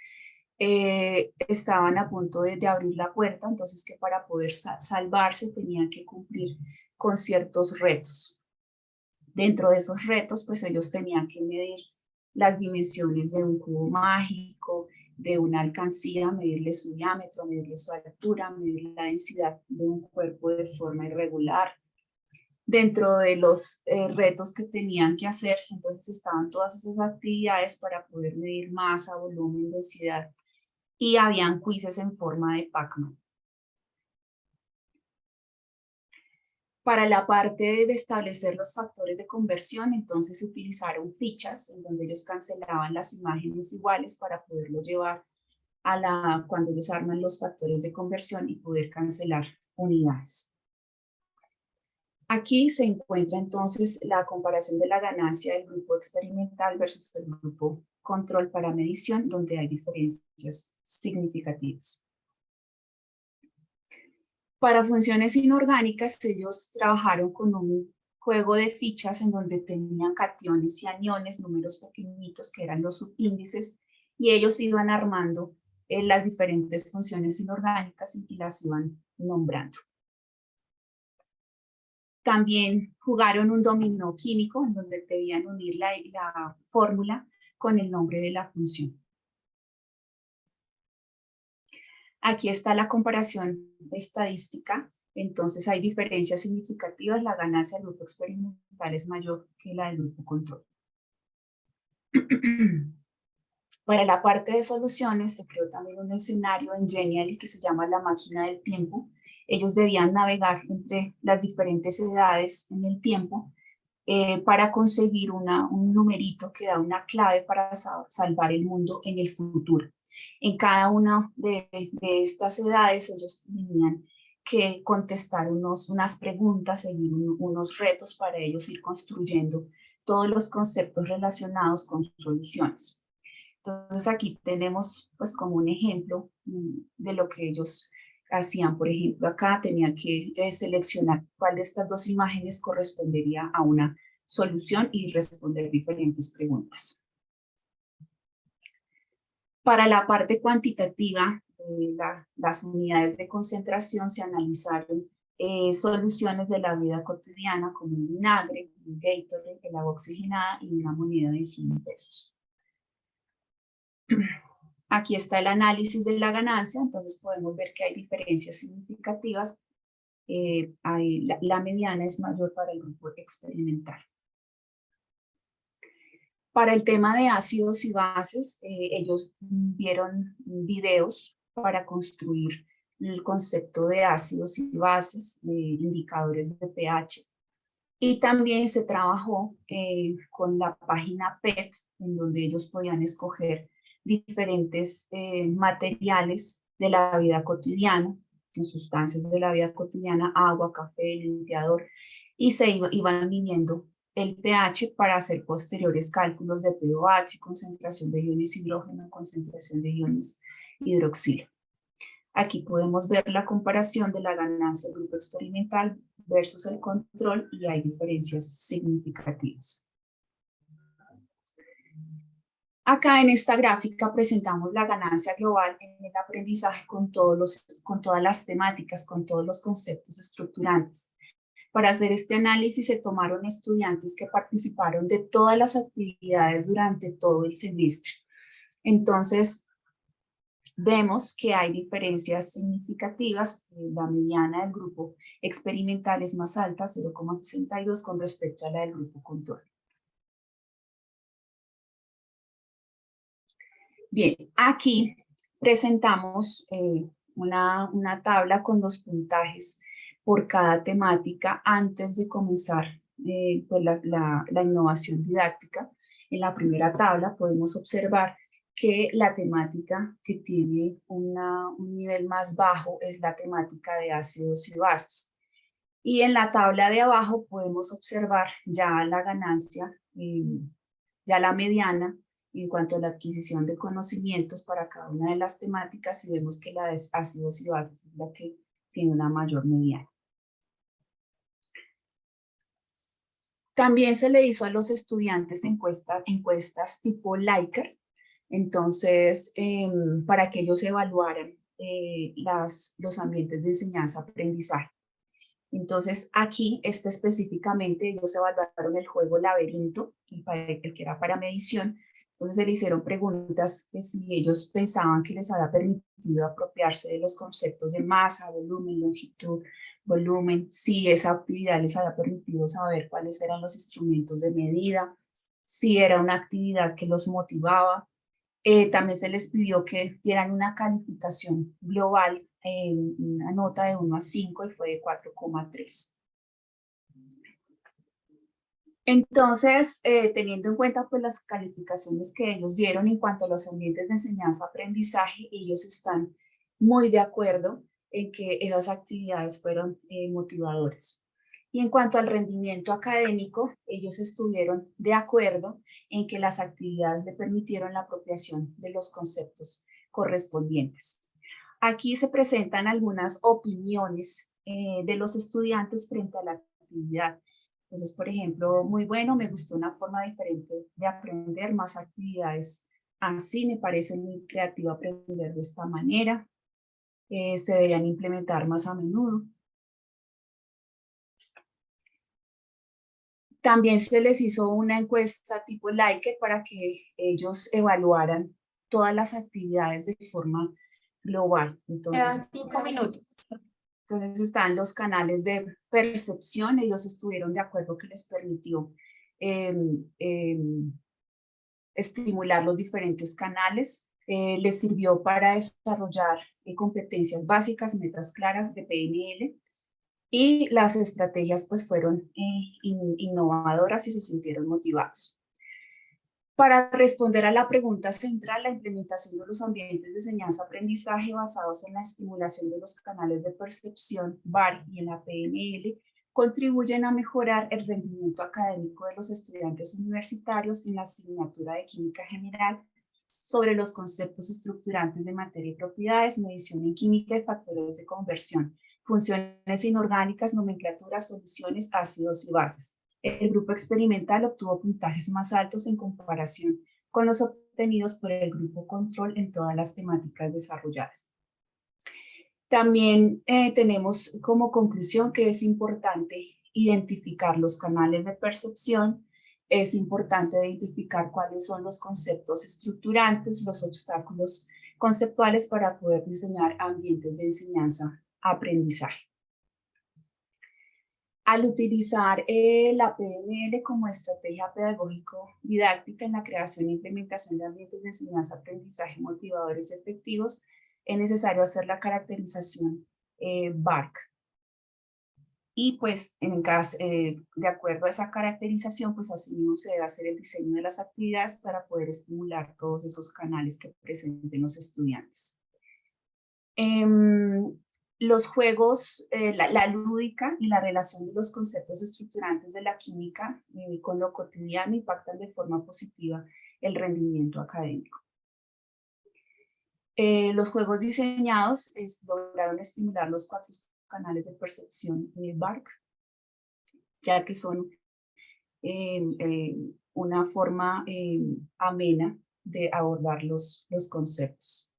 Estaban a punto de abrir la puerta, entonces que para poder salvarse tenían que cumplir con ciertos retos. Dentro de esos retos, pues ellos tenían que medir las dimensiones de un cubo mágico, de una alcancía, medirle su diámetro, medirle su altura, medir la densidad de un cuerpo de forma irregular. Dentro de los retos que tenían que hacer, entonces estaban todas esas actividades para poder medir masa, volumen, densidad, y habían quizzes en forma de Pac-Man. Para la parte de establecer los factores de conversión, entonces se utilizaron fichas en donde ellos cancelaban las imágenes iguales para poderlo llevar a cuando ellos arman los factores de conversión y poder cancelar unidades. Aquí se encuentra entonces la comparación de la ganancia del grupo experimental versus el grupo control para medición, donde hay diferencias significativas. Para funciones inorgánicas, ellos trabajaron con un juego de fichas en donde tenían cationes y aniones, números pequeñitos que eran los subíndices, y ellos iban armando las diferentes funciones inorgánicas y las iban nombrando. También jugaron un dominó químico en donde debían unir la fórmula con el nombre de la función. Aquí está la comparación estadística. Entonces hay diferencias significativas. La ganancia del grupo experimental es mayor que la del grupo control. Para la parte de soluciones se creó también un escenario en Genially que se llama la máquina del tiempo. Ellos debían navegar entre las diferentes edades en el tiempo para conseguir un numerito que da una clave para salvar el mundo en el futuro. En cada una de estas edades ellos tenían que contestar unas preguntas, seguir unos retos para ellos ir construyendo todos los conceptos relacionados con sus soluciones. Entonces aquí tenemos pues como un ejemplo de lo que ellos hacían. Por ejemplo, acá tenía que seleccionar cuál de estas dos imágenes correspondería a una solución y responder diferentes preguntas. Para la parte cuantitativa, las unidades de concentración se analizaron soluciones de la vida cotidiana como un vinagre, un Gatorade, el agua oxigenada y una moneda de 100 pesos. Aquí está el análisis de la ganancia, entonces podemos ver que hay diferencias significativas. La mediana es mayor para el grupo experimental. Para el tema de ácidos y bases, ellos vieron videos para construir el concepto de ácidos y bases, indicadores de pH. Y también se trabajó con la página PET, en donde ellos podían escoger diferentes materiales de la vida cotidiana, sustancias de la vida cotidiana, agua, café, limpiador, y se iban midiendo el pH para hacer posteriores cálculos de pOH, concentración de iones hidrógeno, concentración de iones hidroxilo. Aquí podemos ver la comparación de la ganancia del grupo experimental versus el control y hay diferencias significativas. Acá en esta gráfica presentamos la ganancia global en el aprendizaje con todas las temáticas, con todos los conceptos estructurantes. Para hacer este análisis se tomaron estudiantes que participaron de todas las actividades durante todo el semestre. Entonces, vemos que hay diferencias significativas. La mediana del grupo experimental es más alta, 0,62, con respecto a la del grupo control. Bien, aquí presentamos una tabla con los puntajes por cada temática antes de comenzar pues la innovación didáctica. En la primera tabla podemos observar que la temática que tiene un nivel más bajo es la temática de ácidos y bases. Y en la tabla de abajo podemos observar ya la ganancia, ya la mediana, en cuanto a la adquisición de conocimientos para cada una de las temáticas, y vemos que la de ácidos y bases es la que tiene una mayor mediana. También se le hizo a los estudiantes encuestas tipo Likert, entonces para que ellos evaluaran los ambientes de enseñanza-aprendizaje. Entonces aquí específicamente ellos evaluaron el juego laberinto, el que era para medición. Entonces se le hicieron preguntas que si ellos pensaban que les había permitido apropiarse de los conceptos de masa, volumen, longitud, volumen, si esa actividad les había permitido saber cuáles eran los instrumentos de medida, si era una actividad que los motivaba. También se les pidió que dieran una calificación global, una nota de 1 a 5 y fue de 4,3. Entonces, teniendo en cuenta pues, las calificaciones que ellos dieron en cuanto a los ambientes de enseñanza-aprendizaje, ellos están muy de acuerdo en que esas actividades fueron motivadoras. Y en cuanto al rendimiento académico, ellos estuvieron de acuerdo en que las actividades le permitieron la apropiación de los conceptos correspondientes. Aquí se presentan algunas opiniones de los estudiantes frente a la actividad. Entonces, por ejemplo, muy bueno, me gustó una forma diferente de aprender, más actividades así, me parece muy creativo aprender de esta manera. Se deberían implementar más a menudo. También se les hizo una encuesta tipo Likert para que ellos evaluaran todas las actividades de forma global.
Quedan 5 minutos.
Entonces están los canales de percepción, ellos estuvieron de acuerdo que les permitió estimular los diferentes canales, les sirvió para desarrollar competencias básicas, metas claras de PNL, y las estrategias pues fueron innovadoras y se sintieron motivados. Para responder a la pregunta central, la implementación de los ambientes de enseñanza-aprendizaje basados en la estimulación de los canales de percepción, VAR y en la PNL, contribuyen a mejorar el rendimiento académico de los estudiantes universitarios en la asignatura de Química General sobre los conceptos estructurantes de materia y propiedades, medición en química y factores de conversión, funciones inorgánicas, nomenclaturas, soluciones, ácidos y bases. El grupo experimental obtuvo puntajes más altos en comparación con los obtenidos por el grupo control en todas las temáticas desarrolladas. También tenemos como conclusión que es importante identificar los canales de percepción, es importante identificar cuáles son los conceptos estructurantes, los obstáculos conceptuales para poder diseñar ambientes de enseñanza-aprendizaje. Al utilizar la PNL como estrategia pedagógico-didáctica en la creación e implementación de ambientes de enseñanza-aprendizaje motivadores efectivos, es necesario hacer la caracterización BARC. Y pues, en caso, de acuerdo a esa caracterización, pues así mismo se debe hacer el diseño de las actividades para poder estimular todos esos canales que presenten los estudiantes. Los juegos, la lúdica y la relación de los conceptos estructurantes de la química con lo cotidiano impactan de forma positiva el rendimiento académico. Los juegos diseñados lograron estimular los 4 canales de percepción BARC, ya que son una forma amena de abordar los conceptos.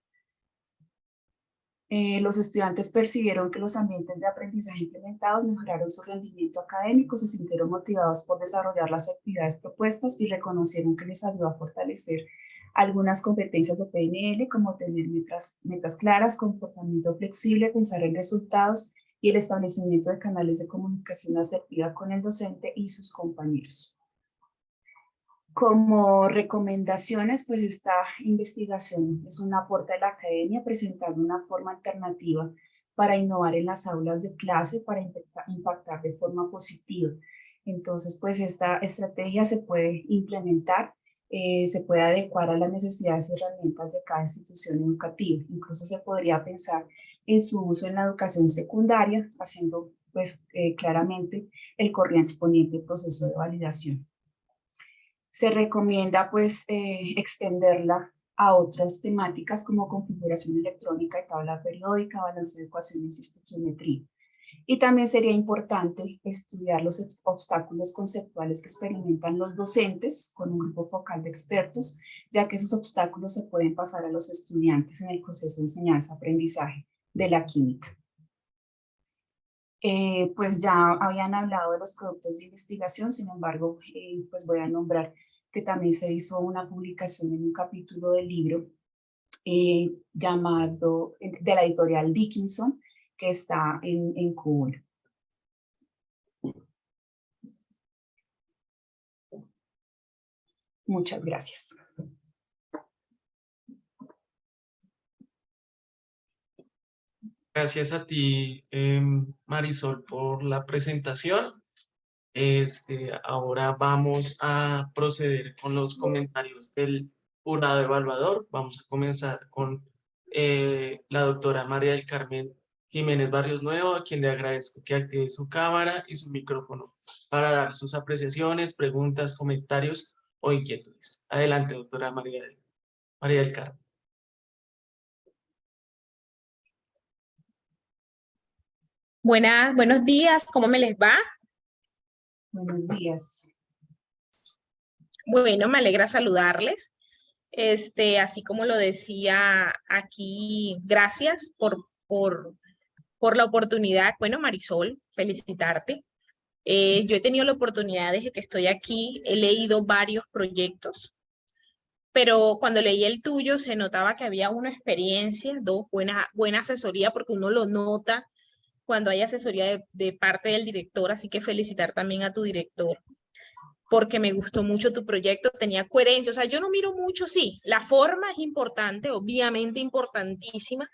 Los estudiantes percibieron que los ambientes de aprendizaje implementados mejoraron su rendimiento académico, se sintieron motivados por desarrollar las actividades propuestas y reconocieron que les ayudó a fortalecer algunas competencias de PNL, como tener metas claras, comportamiento flexible, pensar en resultados y el establecimiento de canales de comunicación asertiva con el docente y sus compañeros. Como recomendaciones, pues esta investigación es un aporte a la academia presentando una forma alternativa para innovar en las aulas de clase, para impactar de forma positiva. Entonces, pues esta estrategia se puede implementar, se puede adecuar a las necesidades y herramientas de cada institución educativa. Incluso se podría pensar en su uso en la educación secundaria, haciendo pues claramente el correspondiente proceso de validación. Se recomienda pues extenderla a otras temáticas como configuración electrónica y tabla periódica, balance de ecuaciones y estequiometría. Y también sería importante estudiar los obstáculos conceptuales que experimentan los docentes con un grupo focal de expertos, ya que esos obstáculos se pueden pasar a los estudiantes en el proceso de enseñanza-aprendizaje de la química. Pues ya habían hablado de los productos de investigación, sin embargo, pues voy a nombrar que también se hizo una publicación en un capítulo del libro llamado, de la editorial Dickinson, que está en Google. Muchas gracias.
Gracias a ti, Marisol, por la presentación. Ahora vamos a proceder con los comentarios del jurado evaluador. Vamos a comenzar con la doctora María del Carmen Jiménez Barrios Nuevo, a quien le agradezco que active su cámara y su micrófono para dar sus apreciaciones, preguntas, comentarios o inquietudes. Adelante, doctora María del Carmen.
Buenos días, ¿cómo me les va?
Buenos días.
Bueno, me alegra saludarles. Así como lo decía aquí, gracias por la oportunidad. Bueno, Marisol, felicitarte. Yo he tenido la oportunidad desde que estoy aquí, he leído varios proyectos, pero cuando leí el tuyo se notaba que había una experiencia, dos, buena asesoría, porque uno lo nota cuando hay asesoría de parte del director, así que felicitar también a tu director, porque me gustó mucho tu proyecto, tenía coherencia, o sea, yo no miro mucho, sí, la forma es importante, obviamente importantísima,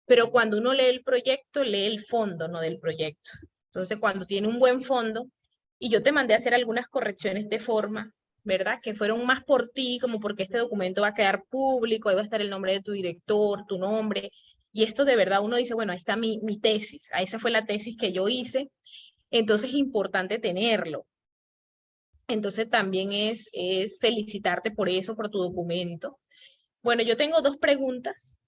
pero cuando uno lee el proyecto, lee el fondo, no del proyecto. Entonces, cuando tiene un buen fondo, y yo te mandé a hacer algunas correcciones de forma, ¿verdad? Que fueron más por ti, como porque este documento va a quedar público, ahí va a estar el nombre de tu director, tu nombre, y esto de verdad uno dice, bueno, ahí está mi tesis, esa fue la tesis que yo hice, entonces es importante tenerlo. Entonces también es felicitarte por eso, por tu documento. Bueno, yo tengo dos preguntas.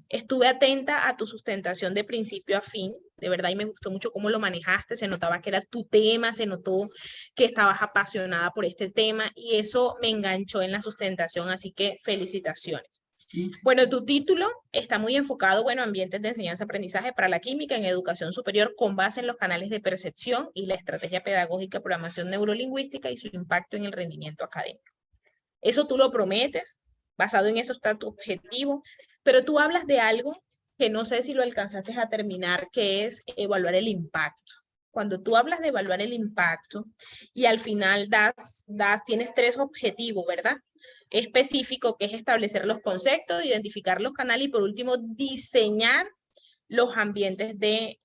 Estuve atenta a tu sustentación de principio a fin, de verdad, y me gustó mucho cómo lo manejaste, se notaba que era tu tema, se notó que estabas apasionada por este tema y eso me enganchó en la sustentación, así que felicitaciones. Bueno, tu título está muy enfocado, bueno, ambientes de enseñanza-aprendizaje para la química en educación superior con base en los canales de percepción y la estrategia pedagógica programación neurolingüística y su impacto en el rendimiento académico. Eso tú lo prometes, basado en eso está tu objetivo, pero tú hablas de algo que no sé si lo alcanzaste a terminar, que es evaluar el impacto. Cuando tú hablas de evaluar el impacto y al final tienes tres objetivos, ¿verdad? Específico, que es establecer los conceptos, identificar los canales y por último diseñar los ambientes de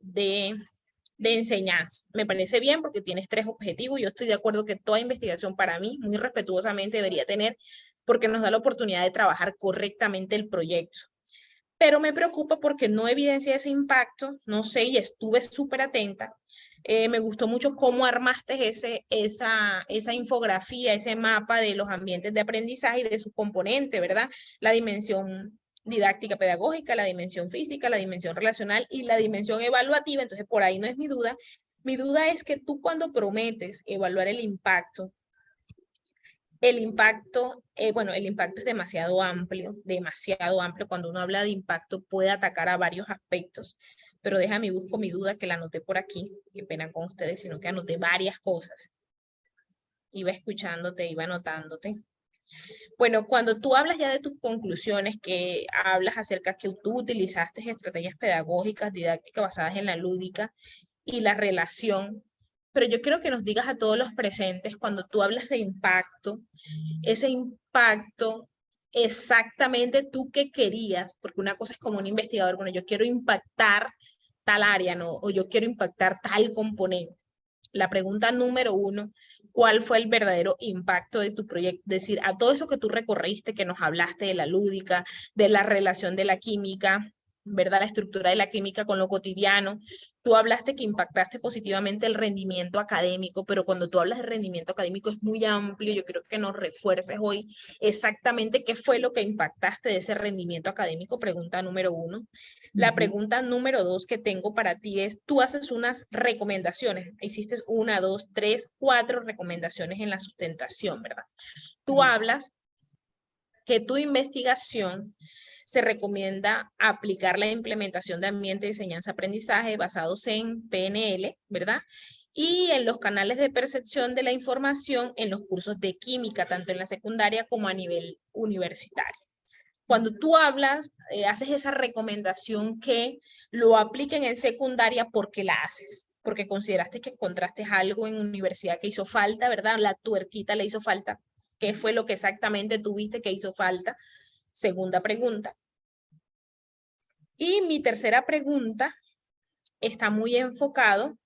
enseñanza. Me parece bien porque tienes tres objetivos. Yo estoy de acuerdo que toda investigación para mí, muy respetuosamente, debería tener, porque nos da la oportunidad de trabajar correctamente el proyecto. Pero me preocupa porque no evidencia ese impacto, no sé, y estuve súper atenta. Me gustó mucho cómo armaste esa infografía, ese mapa de los ambientes de aprendizaje y de sus componentes, ¿verdad? La dimensión didáctica pedagógica, la dimensión física, la dimensión relacional y la dimensión evaluativa. Entonces, por ahí no es mi duda. Mi duda es que tú cuando prometes evaluar el impacto bueno, el impacto es demasiado amplio cuando uno habla de impacto puede atacar a varios aspectos, pero busco mi duda que la anoté por aquí, qué pena con ustedes, sino que anoté varias cosas. Iba escuchándote, iba anotándote. Bueno, cuando tú hablas ya de tus conclusiones, que hablas acerca que tú utilizaste estrategias pedagógicas, didácticas basadas en la lúdica y la relación, pero yo quiero que nos digas a todos los presentes, cuando tú hablas de impacto, ese impacto, exactamente tú qué querías, porque una cosa es como un investigador, bueno, yo quiero impactar tal área, ¿no? O yo quiero impactar tal componente. La pregunta número uno, ¿cuál fue el verdadero impacto de tu proyecto? Es decir, a todo eso que tú recorriste, que nos hablaste de la lúdica, de la relación de la química, ¿verdad? La estructura de la química con lo cotidiano. Tú hablaste que impactaste positivamente el rendimiento académico, pero cuando tú hablas de rendimiento académico es muy amplio. Yo creo que nos refuerces hoy exactamente qué fue lo que impactaste de ese rendimiento académico, pregunta número uno. La pregunta número dos que tengo para ti es, tú haces unas recomendaciones, hiciste 1, 2, 3, 4 recomendaciones en la sustentación, ¿verdad? Tú hablas que tu investigación se recomienda aplicar la implementación de ambiente de enseñanza-aprendizaje basados en PNL, ¿verdad? Y en los canales de percepción de la información en los cursos de química, tanto en la secundaria como a nivel universitario. Cuando tú hablas, haces esa recomendación que lo apliquen en secundaria, ¿por qué la haces? Porque consideraste que encontraste algo en universidad que hizo falta, ¿verdad? La tuerquita le hizo falta. ¿Qué fue lo que exactamente tuviste que hizo falta? Segunda pregunta. Y mi tercera pregunta está muy enfocado.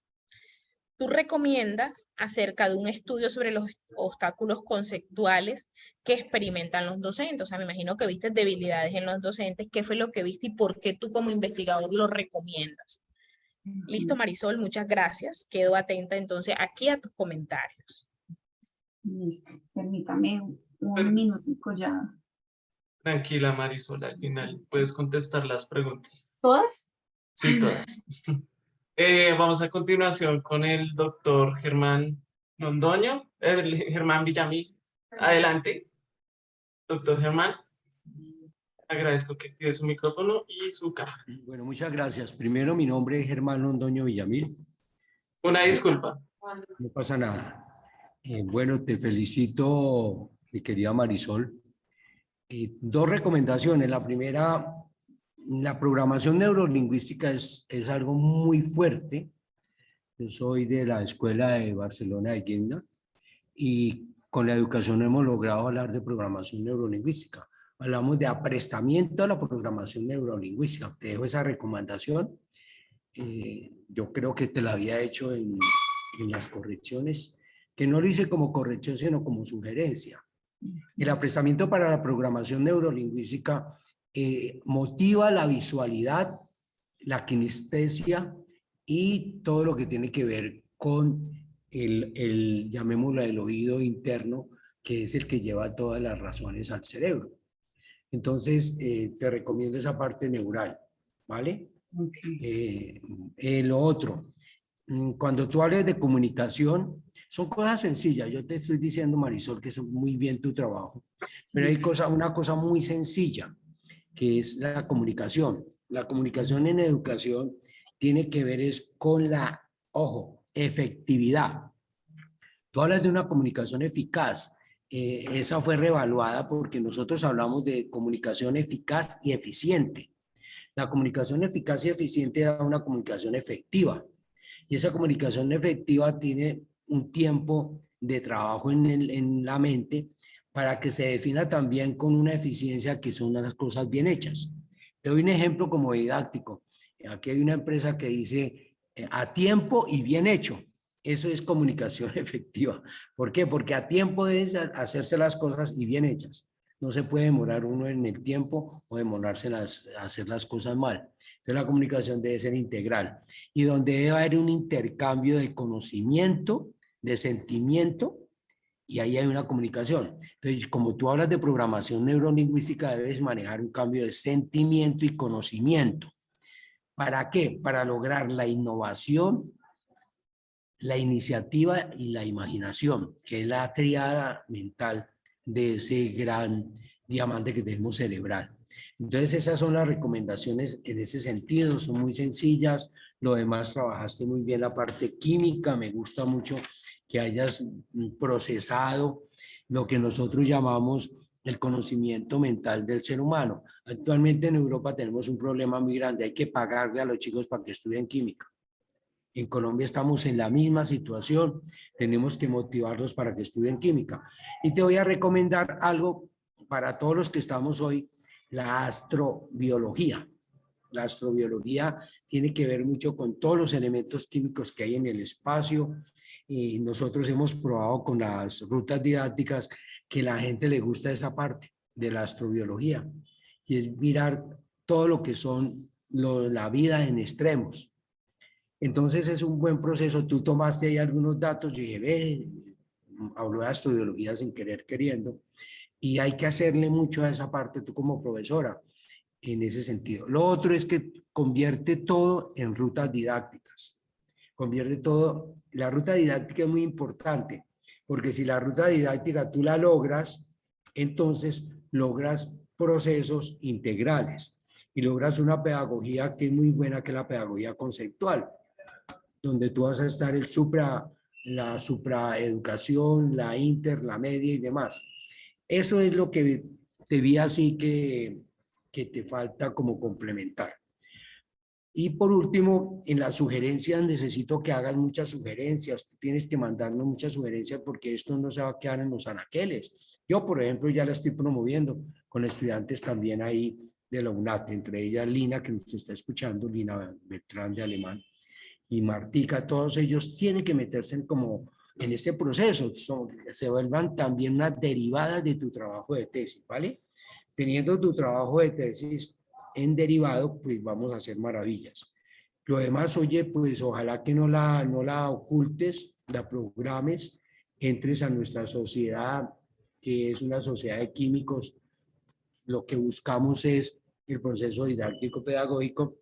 Tú recomiendas acerca de un estudio sobre los obstáculos conceptuales que experimentan los docentes. O sea, me imagino que viste debilidades en los docentes. ¿Qué fue lo que viste y por qué tú como investigador lo recomiendas? Listo, Marisol, muchas gracias. Quedo atenta entonces aquí a tus comentarios.
Listo, permítame un minutico ya.
Tranquila, Marisol, al final puedes contestar las preguntas.
¿Todas?
Sí, todas. Vamos a continuación con el doctor Germán Londoño, Germán Villamil. Adelante, doctor Germán. Agradezco que active su micrófono y su cámara.
Bueno, muchas gracias. Primero, mi nombre es Germán Londoño Villamil.
Una disculpa.
No pasa nada. Bueno, te felicito, mi querida Marisol. Dos recomendaciones. La primera, la programación neurolingüística es algo muy fuerte. Yo soy de la Escuela de Barcelona de Guinda y con la educación hemos logrado hablar de programación neurolingüística. Hablamos de aprestamiento a la programación neurolingüística. Te dejo esa recomendación. Yo creo que te la había hecho en las correcciones, que no lo hice como corrección, sino como sugerencia. El aprestamiento para la programación neurolingüística motiva la visualidad, la kinestesia y todo lo que tiene que ver con llamémoslo, el oído interno, que es el que lleva todas las razones al cerebro. Entonces, te recomiendo esa parte neural, ¿vale?
Okay.
Lo otro, cuando tú hables de comunicación, son cosas sencillas. Yo te estoy diciendo, Marisol, que es muy bien tu trabajo, pero hay una cosa muy sencilla, que es la comunicación. La comunicación en educación tiene que ver es con la, ojo, efectividad. Tú hablas de una comunicación eficaz. Esa fue reevaluada porque nosotros hablamos de comunicación eficaz y eficiente. La comunicación eficaz y eficiente da una comunicación efectiva. Y esa comunicación efectiva tiene un tiempo de trabajo en la mente para que se defina también con una eficiencia que son las cosas bien hechas. Te doy un ejemplo como didáctico. Aquí hay una empresa que dice a tiempo y bien hecho. Eso es comunicación efectiva. ¿Por qué? Porque a tiempo es hacerse las cosas y bien hechas. No se puede demorar uno en el tiempo o demorarse a hacer las cosas mal. Entonces la comunicación debe ser integral y donde debe haber un intercambio de conocimiento, de sentimiento, y ahí hay una comunicación. Entonces, como tú hablas de programación neurolingüística, debes manejar un cambio de sentimiento y conocimiento. ¿Para qué? Para lograr la innovación, la iniciativa y la imaginación, que es la triada mental de ese gran diamante que tenemos cerebral. Entonces esas son las recomendaciones en ese sentido, son muy sencillas. Lo demás trabajaste muy bien la parte química, me gusta mucho que hayas procesado lo que nosotros llamamos el conocimiento mental del ser humano. Actualmente en Europa tenemos un problema muy grande, hay que pagarle a los chicos para que estudien química. En Colombia estamos en la misma situación, tenemos que motivarlos para que estudien química. Y te voy a recomendar algo para todos los que estamos hoy, la astrobiología. La astrobiología tiene que ver mucho con todos los elementos químicos que hay en el espacio. Y nosotros hemos probado con las rutas didácticas que a la gente le gusta esa parte de la astrobiología. Y es mirar todo lo que son la vida en extremos. Entonces es un buen proceso. Tú tomaste ahí algunos datos, yo dije, ve, habló de astrobiología sin querer queriendo, y hay que hacerle mucho a esa parte tú como profesora en ese sentido. Lo otro es que convierte todo en rutas didácticas. Convierte todo, la ruta didáctica es muy importante, porque si la ruta didáctica tú la logras, entonces logras procesos integrales y logras una pedagogía que es muy buena, que es la pedagogía conceptual, donde tú vas a estar la supraeducación, la inter, la media y demás. Eso es lo que te vi así que te falta como complementar. Y por último, en las sugerencias necesito que hagas muchas sugerencias. Tú tienes que mandarnos muchas sugerencias porque esto no se va a quedar en los anaqueles. Yo, por ejemplo, ya la estoy promoviendo con estudiantes también ahí de la UNAT, entre ellas Lina, que nos está escuchando, Lina Beltrán de Alemán, y Martica. Todos ellos tienen que meterse como en este proceso, se vuelvan también unas derivadas de tu trabajo de tesis, ¿vale? Teniendo tu trabajo de tesis en derivado, pues vamos a hacer maravillas. Lo demás, oye, pues ojalá que no la ocultes, la programes, entres a nuestra sociedad, que es una sociedad de químicos. Lo que buscamos es el proceso didáctico pedagógico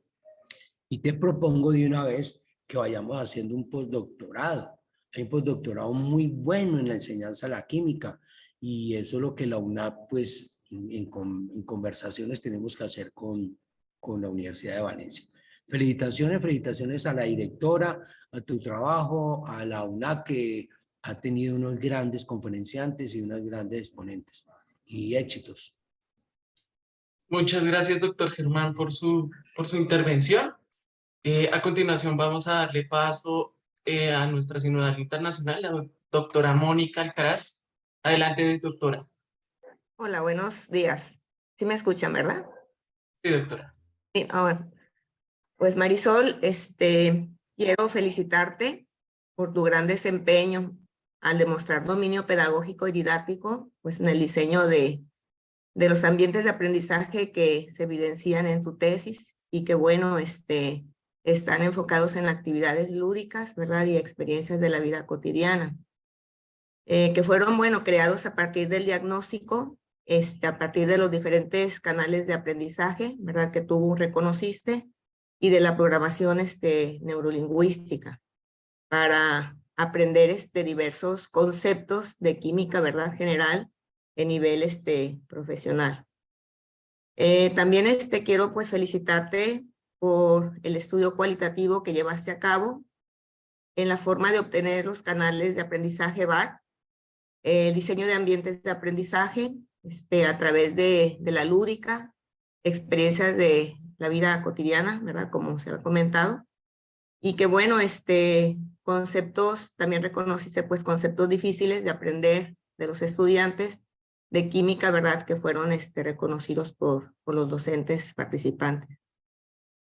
y te propongo de una vez que vayamos haciendo un postdoctorado. Hay un postdoctorado muy bueno en la enseñanza de la química y eso es lo que la UNAP, pues, en conversaciones tenemos que hacer con la Universidad de Valencia. Felicitaciones, felicitaciones a la directora, a tu trabajo, a la UNAP, que ha tenido unos grandes conferenciantes y unos grandes exponentes, y éxitos.
Muchas gracias, doctor Germán, por su intervención. A continuación vamos a darle paso a nuestra sinodal internacional, la doctora Mónica Alcaraz. Adelante, doctora.
Hola, buenos días. ¿Sí me escuchan, verdad?
Sí, doctora.
Sí, pues Marisol, quiero felicitarte por tu gran desempeño al demostrar dominio pedagógico y didáctico, pues en el diseño de los ambientes de aprendizaje que se evidencian en tu tesis y que, bueno, están enfocados en actividades lúdicas, ¿verdad? Y experiencias de la vida cotidiana, que fueron, bueno, creados a partir del diagnóstico, a partir de los diferentes canales de aprendizaje, ¿verdad? Que tú reconociste, y de la programación neurolingüística para aprender diversos conceptos de química, ¿verdad? General, en nivel profesional. También quiero pues felicitarte por el estudio cualitativo que llevaste a cabo en la forma de obtener los canales de aprendizaje VAR, el diseño de ambientes de aprendizaje a través de la lúdica, experiencias de la vida cotidiana, ¿verdad? Como se ha comentado. Y que bueno, conceptos, también reconociste pues conceptos difíciles de aprender de los estudiantes de química, ¿verdad? Que fueron reconocidos por los docentes participantes.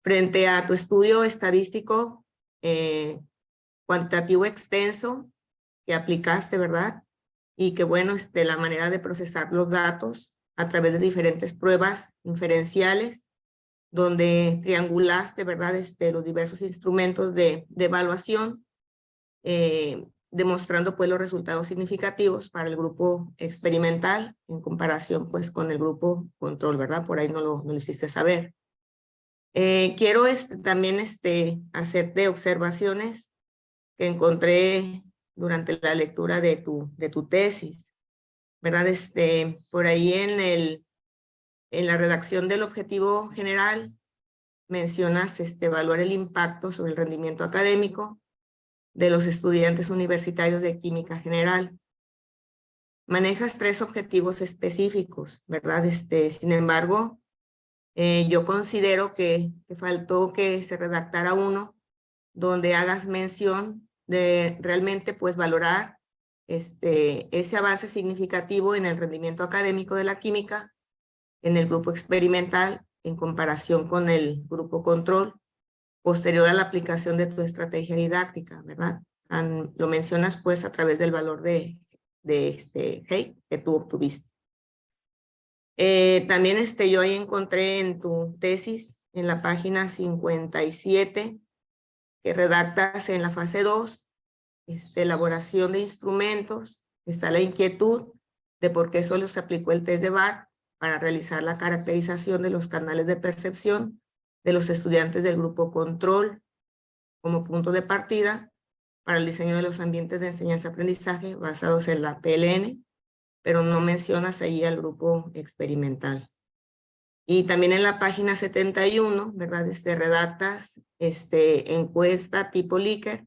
Frente a tu estudio estadístico cuantitativo extenso que aplicaste, ¿verdad? Y que bueno, la manera de procesar los datos a través de diferentes pruebas inferenciales, donde triangulaste, ¿verdad? Los diversos instrumentos de evaluación, demostrando pues los resultados significativos para el grupo experimental en comparación pues con el grupo control, ¿verdad? Por ahí no lo hiciste saber. Quiero también hacerte observaciones que encontré durante la lectura de tu tesis, ¿verdad? Por ahí en la redacción del objetivo general mencionas evaluar el impacto sobre el rendimiento académico de los estudiantes universitarios de química general. Manejas 3 objetivos específicos, ¿verdad? Sin embargo, yo considero que faltó que se redactara uno donde hagas mención de realmente pues valorar ese avance significativo en el rendimiento académico de la química en el grupo experimental en comparación con el grupo control posterior a la aplicación de tu estrategia didáctica, ¿verdad? Lo mencionas pues a través del valor de Hey que tú obtuviste. También yo ahí encontré en tu tesis, en la página 57, que redactas en la fase 2, elaboración de instrumentos, está la inquietud de por qué solo se aplicó el test de VAR para realizar la caracterización de los canales de percepción de los estudiantes del grupo control como punto de partida para el diseño de los ambientes de enseñanza-aprendizaje basados en la PLN, pero no mencionas ahí al grupo experimental. Y también en la página 71, ¿verdad? Redactas encuesta tipo Likert,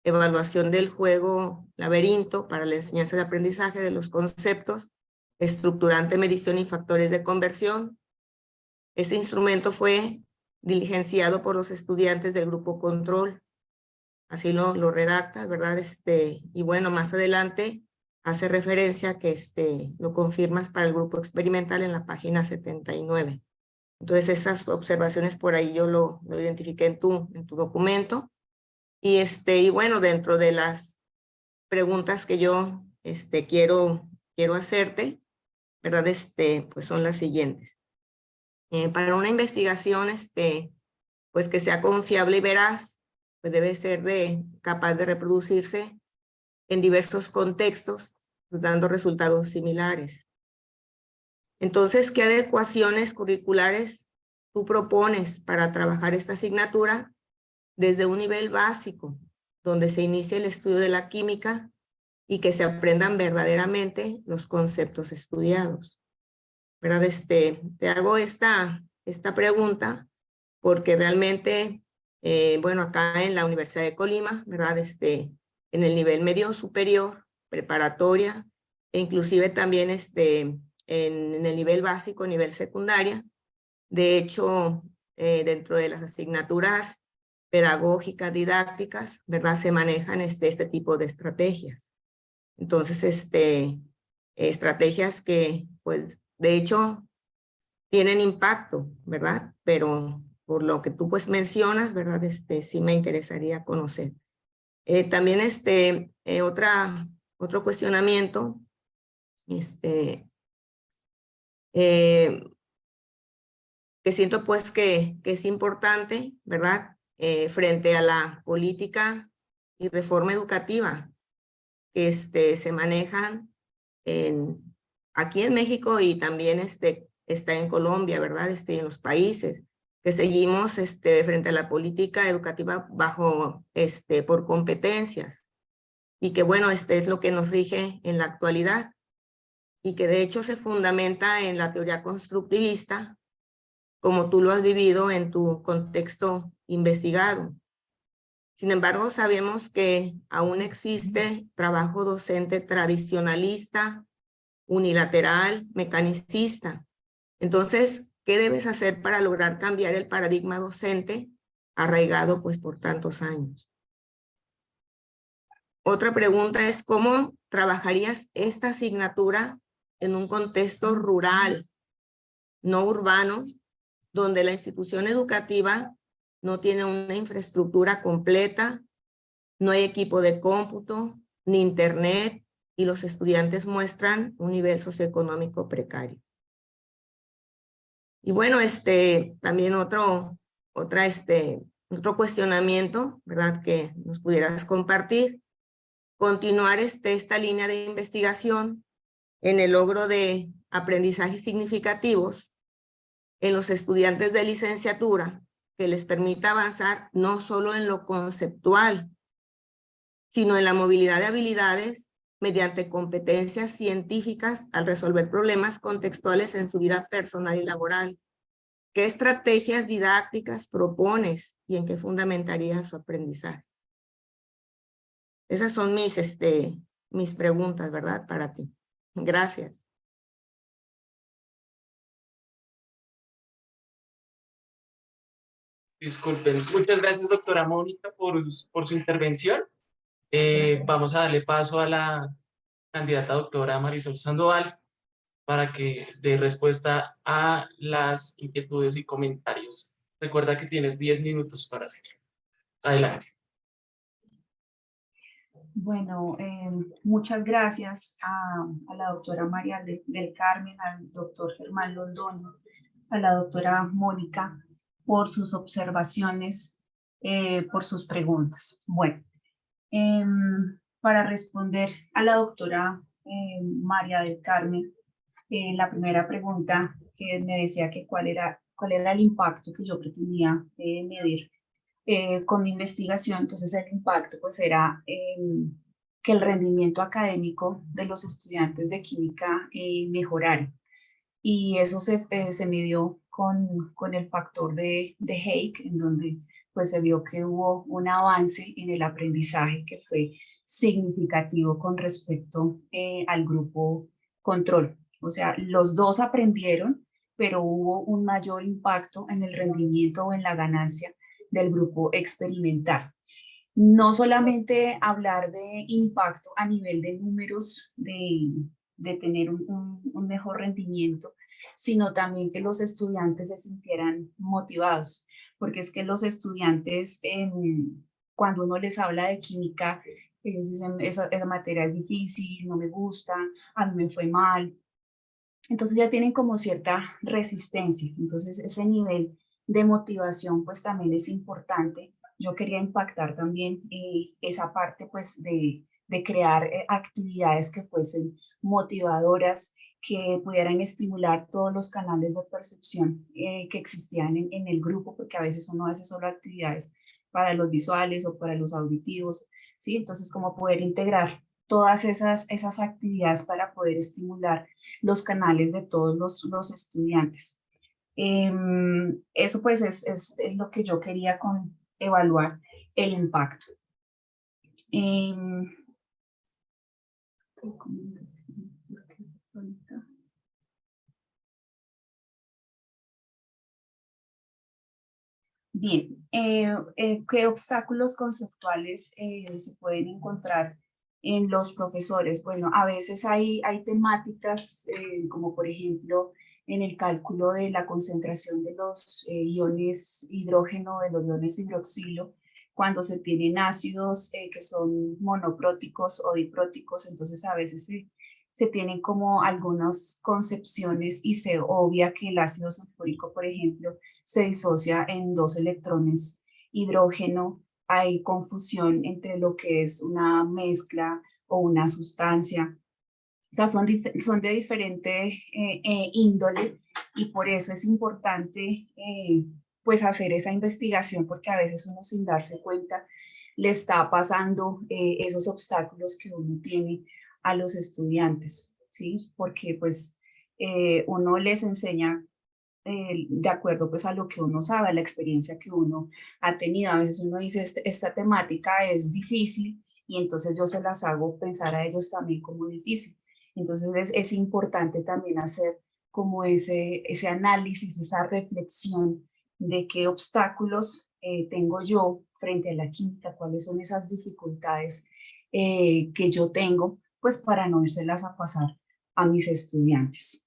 evaluación del juego laberinto para la enseñanza de aprendizaje de los conceptos, estructurante, medición y factores de conversión. Ese instrumento fue diligenciado por los estudiantes del grupo control. Así lo redactas, ¿verdad? Y bueno, más adelante hace referencia que lo confirmas para el grupo experimental en la página 79. Entonces esas observaciones por ahí yo lo identifiqué en tu documento. Y bueno, dentro de las preguntas que yo quiero hacerte, ¿verdad? Pues son las siguientes. Para una investigación, pues que sea confiable y veraz, pues debe ser capaz de reproducirse en diversos contextos, dando resultados similares. Entonces, ¿qué adecuaciones curriculares tú propones para trabajar esta asignatura desde un nivel básico, donde se inicia el estudio de la química y que se aprendan verdaderamente los conceptos estudiados. ¿Verdad? Te hago esta pregunta porque realmente, bueno, acá en la Universidad de Colima, ¿verdad? En el nivel medio superior, preparatoria, e inclusive también en el nivel básico, nivel secundaria. De hecho, dentro de las asignaturas pedagógicas, didácticas, ¿verdad? Se manejan este tipo de estrategias. Entonces, estrategias que, pues, de hecho, tienen impacto, ¿verdad? Pero por lo que tú pues mencionas, ¿verdad? Sí me interesaría conocer. También otro cuestionamiento, que siento pues que es importante, ¿verdad? Frente a la política y reforma educativa que se manejan aquí en México y también está en Colombia, ¿verdad? En los países que seguimos frente a la política educativa bajo, por competencias y que bueno, es lo que nos rige en la actualidad y que de hecho se fundamenta en la teoría constructivista, como tú lo has vivido en tu contexto investigado. Sin embargo, sabemos que aún existe trabajo docente tradicionalista, unilateral, mecanicista. Entonces, ¿qué debes hacer para lograr cambiar el paradigma docente arraigado pues por tantos años? Otra pregunta es, ¿cómo trabajarías esta asignatura en un contexto rural, no urbano, donde la institución educativa no tiene una infraestructura completa, no hay equipo de cómputo, ni internet, y los estudiantes muestran un nivel socioeconómico precario? Y bueno, también otro cuestionamiento, ¿verdad? Que nos pudieras compartir. Continuar esta línea de investigación en el logro de aprendizajes significativos en los estudiantes de licenciatura, que les permita avanzar no solo en lo conceptual, sino en la movilidad de habilidades mediante competencias científicas al resolver problemas contextuales en su vida personal y laboral. ¿Qué estrategias didácticas propones y en qué fundamentarías su aprendizaje? Esas son mis preguntas, ¿verdad? Para ti. Gracias.
Disculpen. Muchas gracias, doctora Mónica, por su intervención. Vamos a darle paso a la candidata doctora Marisol Sandoval para que dé respuesta a las inquietudes y comentarios. Recuerda que tienes 10 minutos para hacerlo. Adelante.
Bueno, muchas gracias a la doctora María del Carmen, al doctor Germán Londoño, a la doctora Mónica por sus observaciones, por sus preguntas. Bueno, para responder a la doctora María del Carmen, la primera pregunta que me decía que cuál era el impacto que yo pretendía medir con mi investigación. Entonces el impacto pues era que el rendimiento académico de los estudiantes de química mejorara. Y eso se midió con el factor de Hake, en donde pues se vio que hubo un avance en el aprendizaje que fue significativo con respecto al grupo control. O sea, los dos aprendieron, pero hubo un mayor impacto en el rendimiento o en la ganancia del grupo experimental. No solamente hablar de impacto a nivel de números, de tener un mejor rendimiento, sino también que los estudiantes se sintieran motivados, porque es que los estudiantes, cuando uno les habla de química, ellos dicen, esa materia es difícil, no me gusta, a mí me fue mal. Entonces ya tienen como cierta resistencia. Entonces ese nivel de motivación pues también es importante. Yo quería impactar también esa parte pues de crear actividades que fuesen motivadoras, que pudieran estimular todos los canales de percepción que existían en el grupo, porque a veces uno hace solo actividades para los visuales o para los auditivos, ¿sí? Entonces, como poder integrar todas esas actividades para poder estimular los canales de todos los estudiantes. Eso pues es lo que yo quería evaluar el impacto. Bien, ¿qué obstáculos conceptuales se pueden encontrar en los profesores? Bueno, a veces hay temáticas como por ejemplo en el cálculo de la concentración de los iones hidrógeno, de los iones hidroxilo, cuando se tienen ácidos que son monopróticos o dipróticos, entonces a veces se tienen como algunas concepciones y se obvia que el ácido sulfúrico, por ejemplo, se disocia en 2 electrones hidrógeno. Hay confusión entre lo que es una mezcla o una sustancia. O sea, son de diferente índole y por eso es importante pues hacer esa investigación, porque a veces uno sin darse cuenta le está pasando esos obstáculos que uno tiene a los estudiantes, ¿sí? Porque pues uno les enseña de acuerdo pues a lo que uno sabe, a la experiencia que uno ha tenido. A veces uno dice, esta temática es difícil y entonces yo se las hago pensar a ellos también como difícil. Entonces es importante también hacer como ese análisis, esa reflexión de qué obstáculos tengo yo frente a la química, cuáles son esas dificultades que yo tengo, pues para no irselas a pasar a mis estudiantes.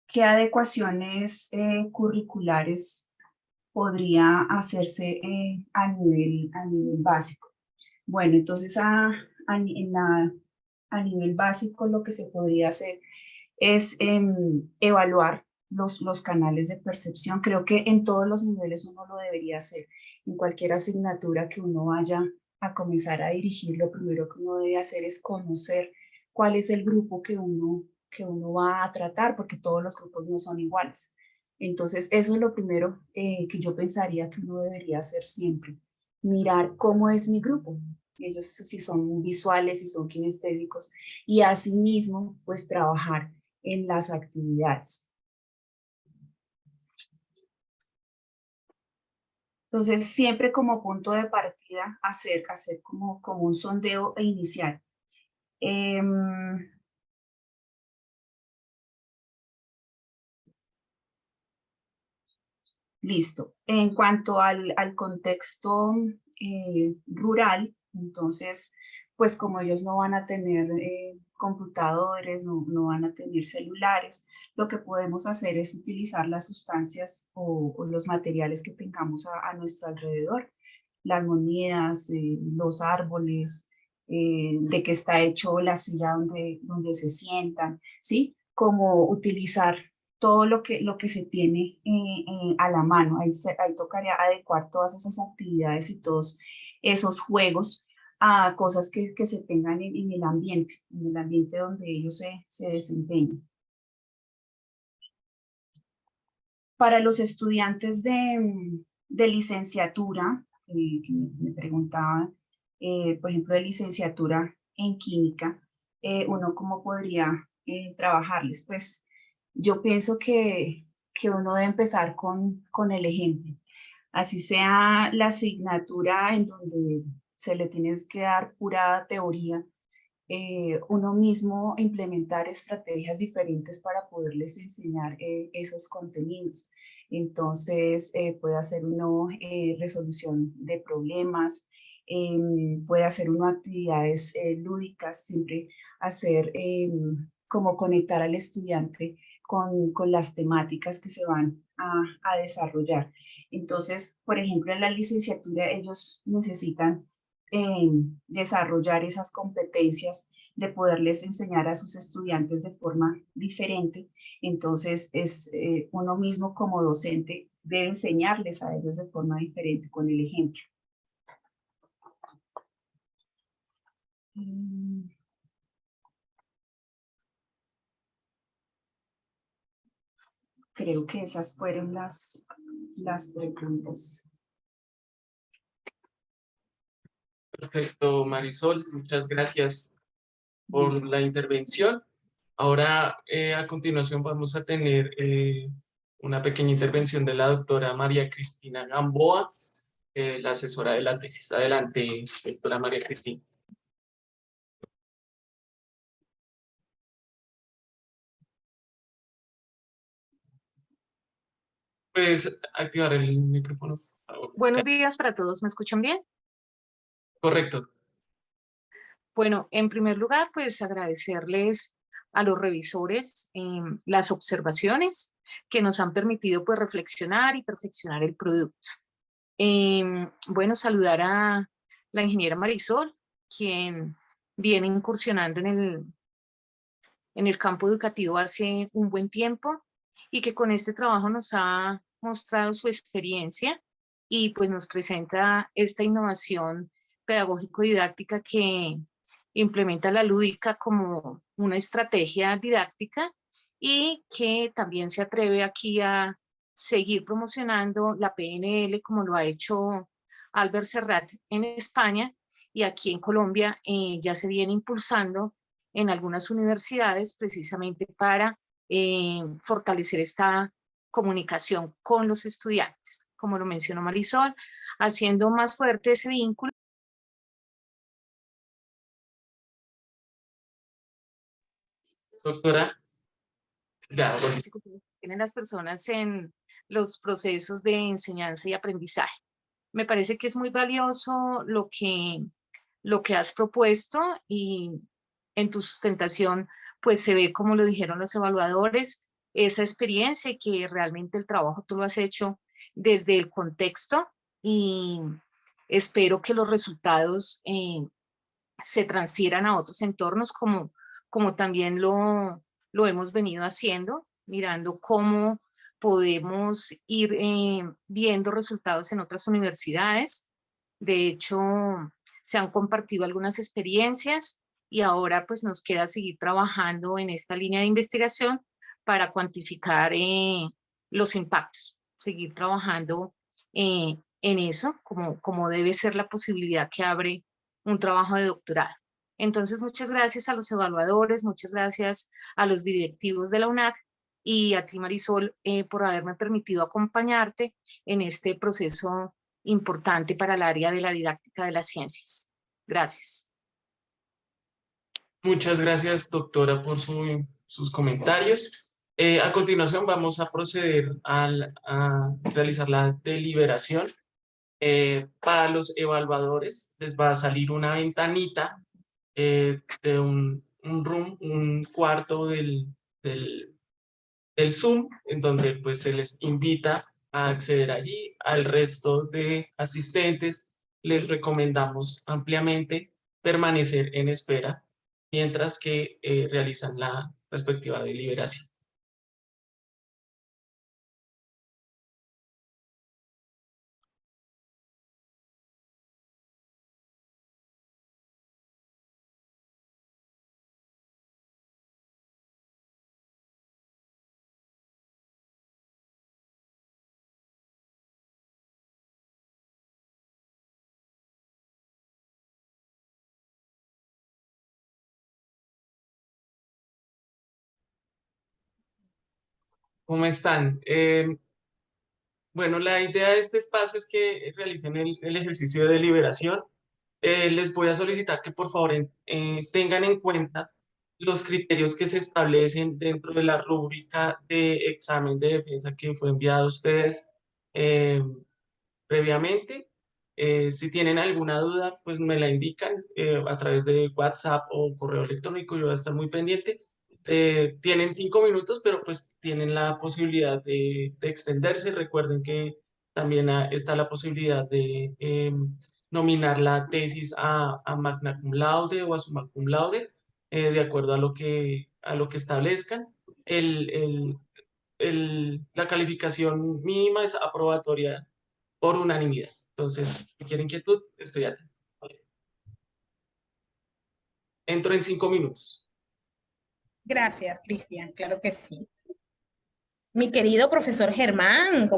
¿Qué adecuaciones curriculares podría hacerse a nivel básico? Bueno, entonces a nivel básico lo que se podría hacer es evaluar los canales de percepción. Creo que en todos los niveles uno lo debería hacer. En cualquier asignatura que uno vaya a comenzar a dirigir, lo primero que uno debe hacer es conocer cuál es el grupo que uno va a tratar, porque todos los grupos no son iguales. Entonces, eso es lo primero que yo pensaría que uno debería hacer siempre. Mirar cómo es mi grupo. Ellos si son visuales, si son kinestésicos, y asimismo, pues trabajar en las actividades. Entonces, siempre como punto de partida, hacer como un sondeo inicial. Listo. En cuanto al contexto rural, entonces, pues como ellos no van a tener computadores, no van a tener celulares, lo que podemos hacer es utilizar las sustancias o los materiales que tengamos a nuestro alrededor, las monedas, los árboles, de qué está hecho la silla donde se sientan, ¿sí? Como utilizar todo lo que se tiene a la mano. Ahí tocaría adecuar todas esas actividades y todos esos juegos a cosas que se tengan en el ambiente donde ellos se desempeñan. Para los estudiantes de licenciatura, que me preguntaban, por ejemplo, de licenciatura en química, uno cómo podría trabajarles. Pues yo pienso que uno debe empezar con el ejemplo. Así sea la asignatura en donde se le tienes que dar pura teoría, uno mismo implementar estrategias diferentes para poderles enseñar esos contenidos. Entonces, puede hacer uno resolución de problemas, puede hacer uno actividades lúdicas, siempre hacer como conectar al estudiante con las temáticas que se van a desarrollar. Entonces, por ejemplo, en la licenciatura ellos necesitan desarrollar esas competencias de poderles enseñar a sus estudiantes de forma diferente. Entonces, uno mismo como docente debe enseñarles a ellos de forma diferente con el ejemplo. Creo que esas fueron las preguntas.
Perfecto, Marisol. Muchas gracias por la intervención. Ahora, a continuación, vamos a tener una pequeña intervención de la doctora María Cristina Gamboa, la asesora de la tesis. Adelante, doctora María Cristina. Puedes activar el micrófono, por favor.
Buenos días para todos, ¿me escuchan bien?
Correcto.
Bueno, en primer lugar, pues agradecerles a los revisores las observaciones que nos han permitido pues reflexionar y perfeccionar el producto. Bueno, saludar a la ingeniera Marisol, quien viene incursionando en el campo educativo hace un buen tiempo y que con este trabajo nos ha mostrado su experiencia y pues nos presenta esta innovación pedagógico-didáctica que implementa la lúdica como una estrategia didáctica y que también se atreve aquí a seguir promocionando la PNL como lo ha hecho Albert Serrat en España y aquí en Colombia ya se viene impulsando en algunas universidades precisamente para fortalecer esta comunicación con los estudiantes, como lo mencionó Marisol, haciendo más fuerte ese vínculo.
Doctora, ya, bueno.
Tienen las personas en los procesos de enseñanza y aprendizaje. Me parece que es muy valioso lo que has propuesto y en tu sustentación pues se ve, como lo dijeron los evaluadores, esa experiencia y que realmente el trabajo tú lo has hecho desde el contexto y espero que los resultados se transfieran a otros entornos como también lo hemos venido haciendo, mirando cómo podemos ir viendo resultados en otras universidades. De hecho, se han compartido algunas experiencias y ahora pues nos queda seguir trabajando en esta línea de investigación para cuantificar los impactos, seguir trabajando en eso, como debe ser la posibilidad que abre un trabajo de doctorado. Entonces, muchas gracias a los evaluadores, muchas gracias a los directivos de la UNAC y a ti, Marisol, por haberme permitido acompañarte en este proceso importante para el área de la didáctica de las ciencias. Gracias.
Muchas gracias, doctora, por sus comentarios. A continuación vamos a proceder a realizar la deliberación. Para los evaluadores les va a salir una ventanita de un room, un cuarto del Zoom, en donde pues se les invita a acceder allí. Al resto de asistentes les recomendamos ampliamente permanecer en espera mientras que realizan la respectiva deliberación. ¿Cómo están? Bueno, la idea de este espacio es que realicen el ejercicio de deliberación. Les voy a solicitar que por favor tengan en cuenta los criterios que se establecen dentro de la rúbrica de examen de defensa que fue enviado a ustedes eh, previamente. Si tienen alguna duda, pues me la indican a través de WhatsApp o correo electrónico, yo voy a estar muy pendiente. Tienen 5 minutos, pero pues tienen la posibilidad de extenderse. Recuerden que también está la posibilidad de nominar la tesis a magna cum laude o a summa cum laude, de acuerdo a lo que establezcan. La calificación mínima es aprobatoria por unanimidad. Entonces, si cualquier inquietud, estoy atento. Entro en 5 minutos.
Gracias, Cristian, claro que sí. Mi querido profesor Germán,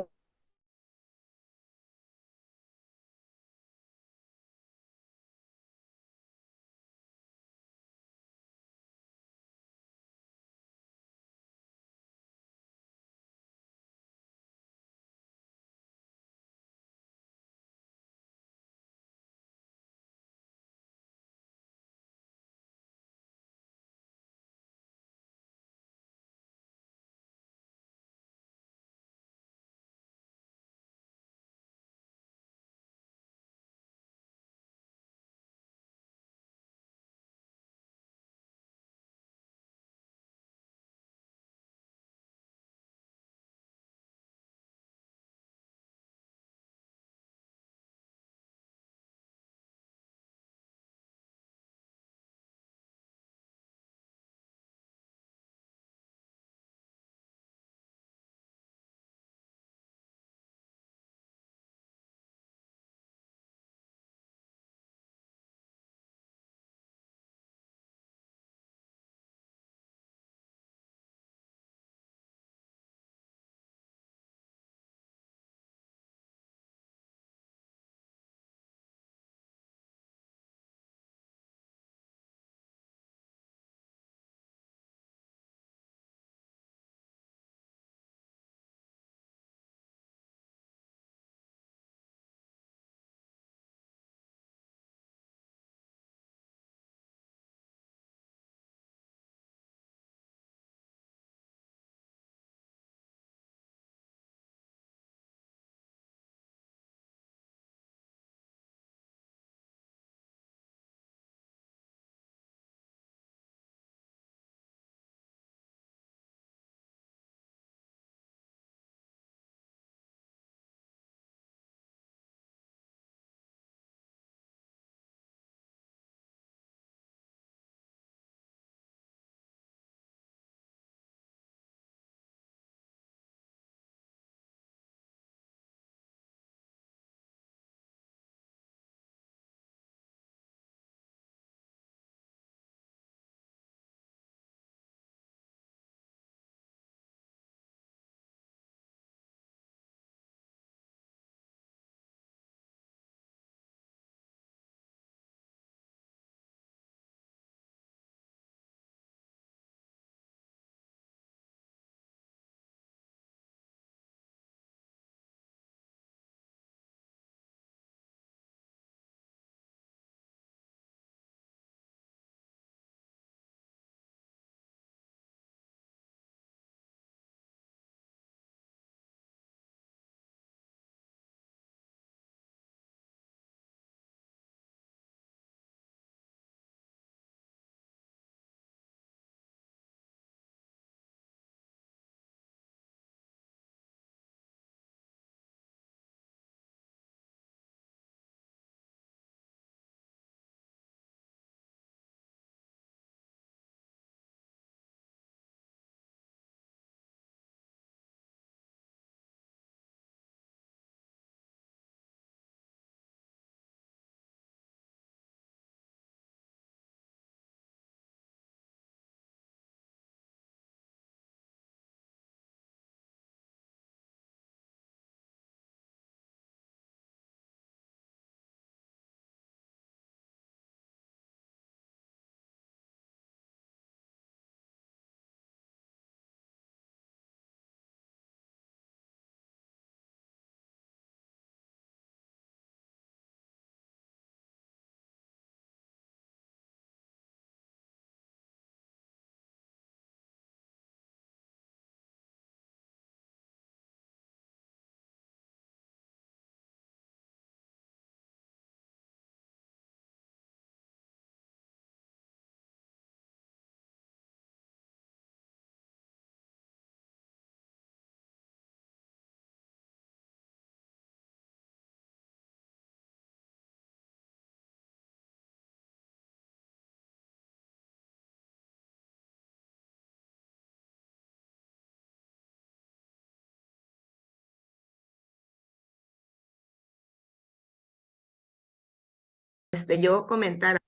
yo comentar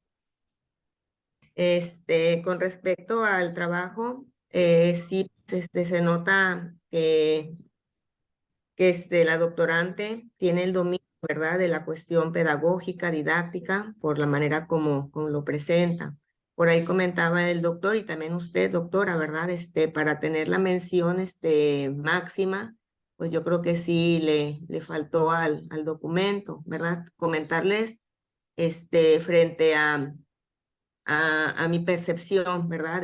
con respecto al trabajo, sí, se nota que la doctorante tiene el dominio, ¿verdad?, de la cuestión pedagógica, didáctica, por la manera como lo presenta. Por ahí comentaba el doctor y también usted, doctora, ¿verdad? Para tener la mención máxima, pues yo creo que sí le faltó al documento, ¿verdad? Comentarles frente a mi percepción, ¿verdad?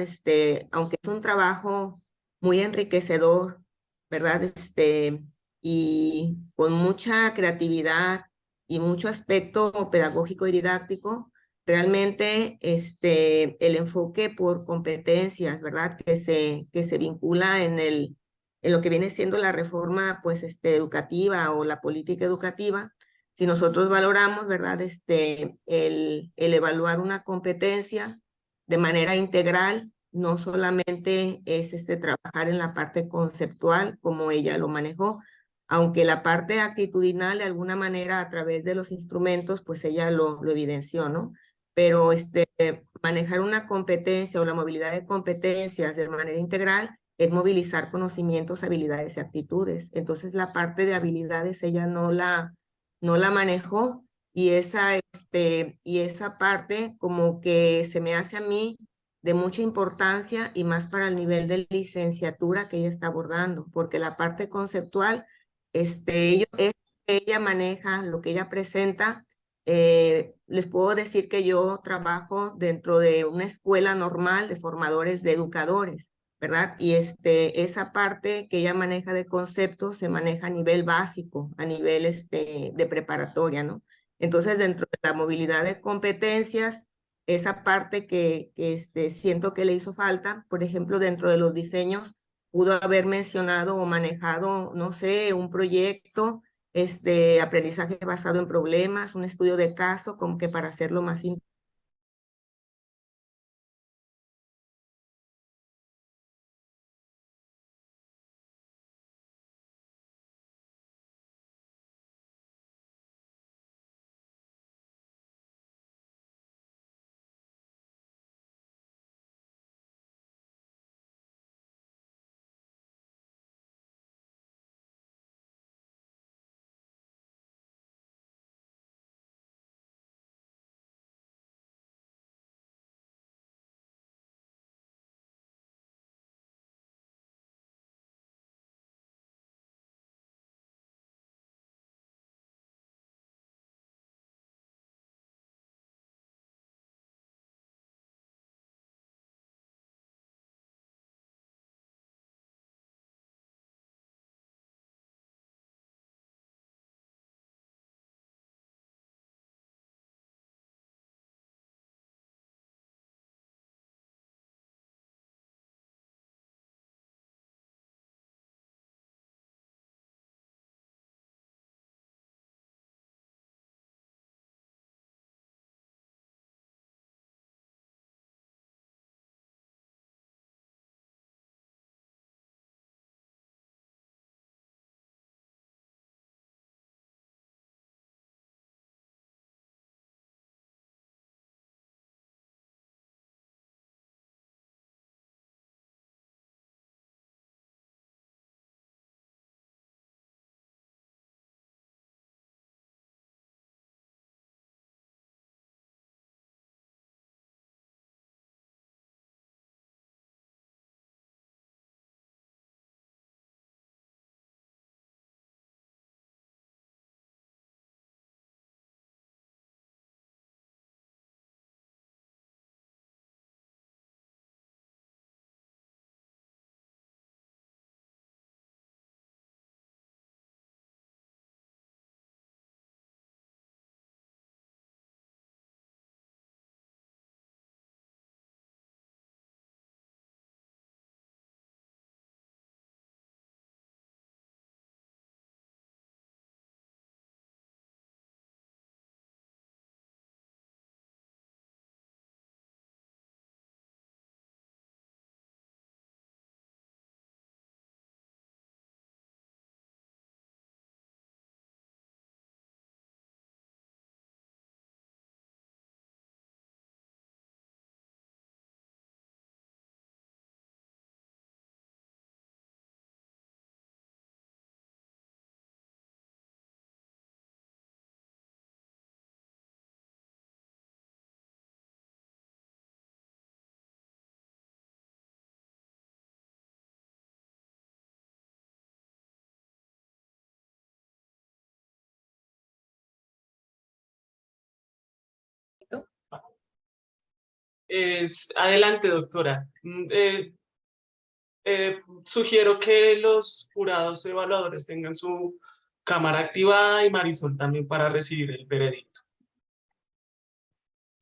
Aunque es un trabajo muy enriquecedor, ¿verdad? Y con mucha creatividad y mucho aspecto pedagógico y didáctico, realmente el enfoque por competencias, ¿verdad? Que se vincula en lo que viene siendo la reforma, pues, educativa o la política educativa. Si nosotros valoramos, ¿verdad? El evaluar una competencia de manera integral, no solamente es trabajar en la parte conceptual como ella lo manejó, aunque la parte actitudinal de alguna manera a través de los instrumentos, pues ella lo evidenció, ¿no? Pero manejar una competencia o la movilidad de competencias de manera integral es movilizar conocimientos, habilidades y actitudes. Entonces la parte de habilidades ella no la manejó y esa parte como que se me hace a mí de mucha importancia y más para el nivel de licenciatura que ella está abordando, porque la parte conceptual, ella maneja, lo que ella presenta, les puedo decir que yo trabajo dentro de una escuela normal de formadores de educadores, ¿verdad? Y esa parte que ella maneja de conceptos se maneja a nivel básico, a nivel de preparatoria, ¿no? Entonces, dentro de la movilidad de competencias, esa parte que siento que le hizo falta, por ejemplo, dentro de los diseños, pudo haber mencionado o manejado, no sé, un proyecto, aprendizaje basado en problemas, un estudio de caso, como que para hacerlo más
Adelante, doctora. Sugiero que los jurados evaluadores tengan su cámara activada y Marisol también para recibir el veredicto.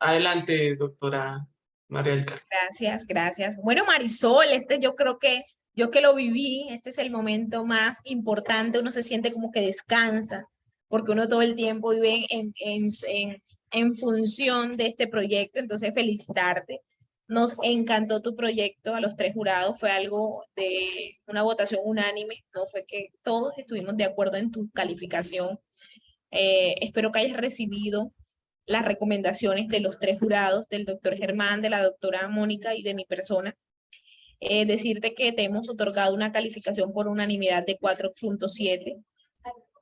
Adelante, doctora María del Carmen.
Gracias, gracias. Bueno, Marisol, yo creo que yo que lo viví, este es el momento más importante, uno se siente como que descansa, porque uno todo el tiempo vive en función de este proyecto, entonces felicitarte. Nos encantó tu proyecto a los 3 jurados, fue algo de una votación unánime, no fue que todos estuvimos de acuerdo en tu calificación. Espero que hayas recibido las recomendaciones de los 3 jurados, del doctor Germán, de la doctora Mónica y de mi persona. Decirte que te hemos otorgado una calificación por unanimidad de 4.7.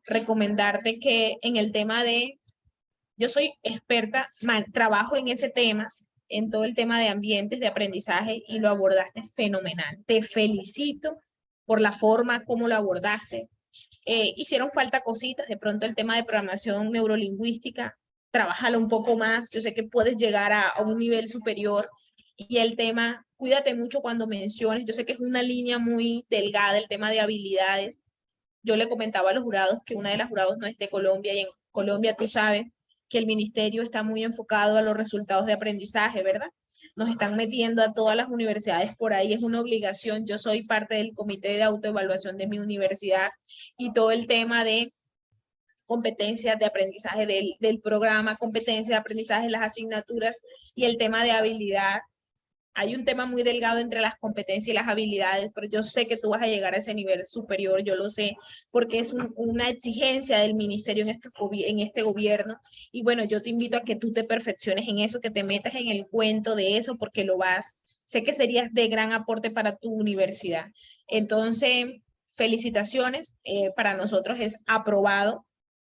Recomendarte que en el tema yo soy experta, trabajo en ese tema, en todo el tema de ambientes de aprendizaje y lo abordaste fenomenal. Te felicito por la forma como lo abordaste. Hicieron falta cositas, de pronto el tema de programación neurolingüística, trabájalo un poco más, yo sé que puedes llegar a un nivel superior y el tema, cuídate mucho cuando menciones, yo sé que es una línea muy delgada el tema de habilidades. Yo le comentaba a los jurados que una de las jurados no es de Colombia y en Colombia tú sabes que el ministerio está muy enfocado a los resultados de aprendizaje, ¿verdad? Nos están metiendo a todas las universidades por ahí, es una obligación. Yo soy parte del comité de autoevaluación de mi universidad y todo el tema de competencias de aprendizaje del programa, competencias de aprendizaje de las asignaturas y el tema de habilidad. Hay un tema muy delgado entre las competencias y las habilidades, pero yo sé que tú vas a llegar a ese nivel superior, yo lo sé, porque es una exigencia del ministerio en este gobierno. Y bueno, yo te invito a que tú te perfecciones en eso, que te metas en el cuento de eso, porque lo vas. Sé que serías de gran aporte para tu universidad. Entonces, felicitaciones. Para nosotros es aprobado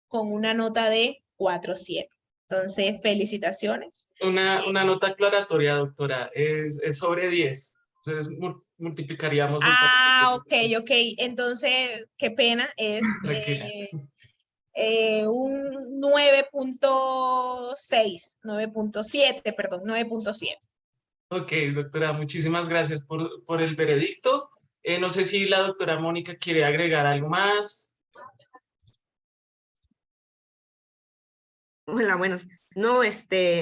con una nota de 4.7. Entonces, felicitaciones.
Una nota aclaratoria, doctora, es sobre 10. Entonces multiplicaríamos el
Ok. Entonces, qué pena, es
Tranquila.
un 9.6, 9.7, perdón, 9.7.
Ok, doctora, muchísimas gracias por el veredicto. No sé si la doctora Mónica quiere agregar algo más.
Hola, bueno, no,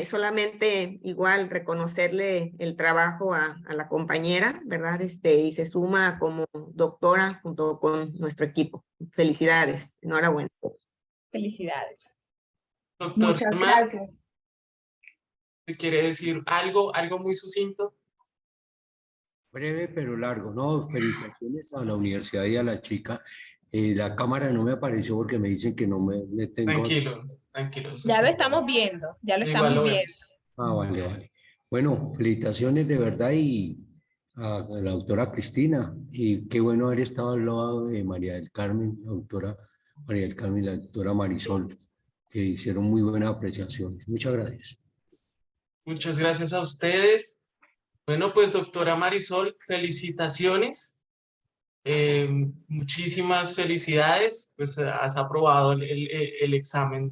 solamente igual reconocerle el trabajo a la compañera, ¿verdad? Y se suma como doctora junto con nuestro equipo. Felicidades, enhorabuena.
Felicidades.
Doctor
Muchas
Germán,
gracias.
si quiere decir algo muy sucinto.
Breve pero largo, ¿no? Felicitaciones a la universidad y a la chica. La cámara no me apareció porque me dicen que no me tengo.
Tranquilo, tranquilo. No se
Ya lo
preocupe.
estamos viendo, ya lo
Igual
estamos
lo
viendo.
vemos.
Ah, vale, vale. Bueno, felicitaciones de verdad y a la doctora Cristina. Y qué bueno haber estado al lado de María del Carmen, la doctora María del Carmen y la doctora Marisol, que hicieron muy buenas apreciaciones. Muchas gracias.
Muchas gracias a ustedes. Bueno, pues doctora Marisol, felicitaciones. Muchísimas felicidades. Pues has aprobado el examen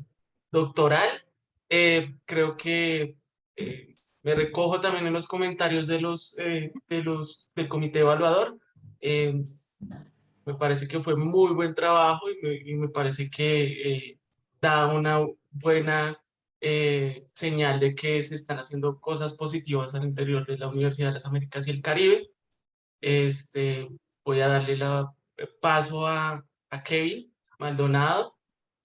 doctoral. Creo que me recojo también en los comentarios del comité evaluador. Eh, Me parece que fue muy buen trabajo y me parece que da una buena señal de que se están haciendo cosas positivas al interior de la Universidad de las Américas y el Caribe. Este, Voy a darle paso a Kevin Maldonado,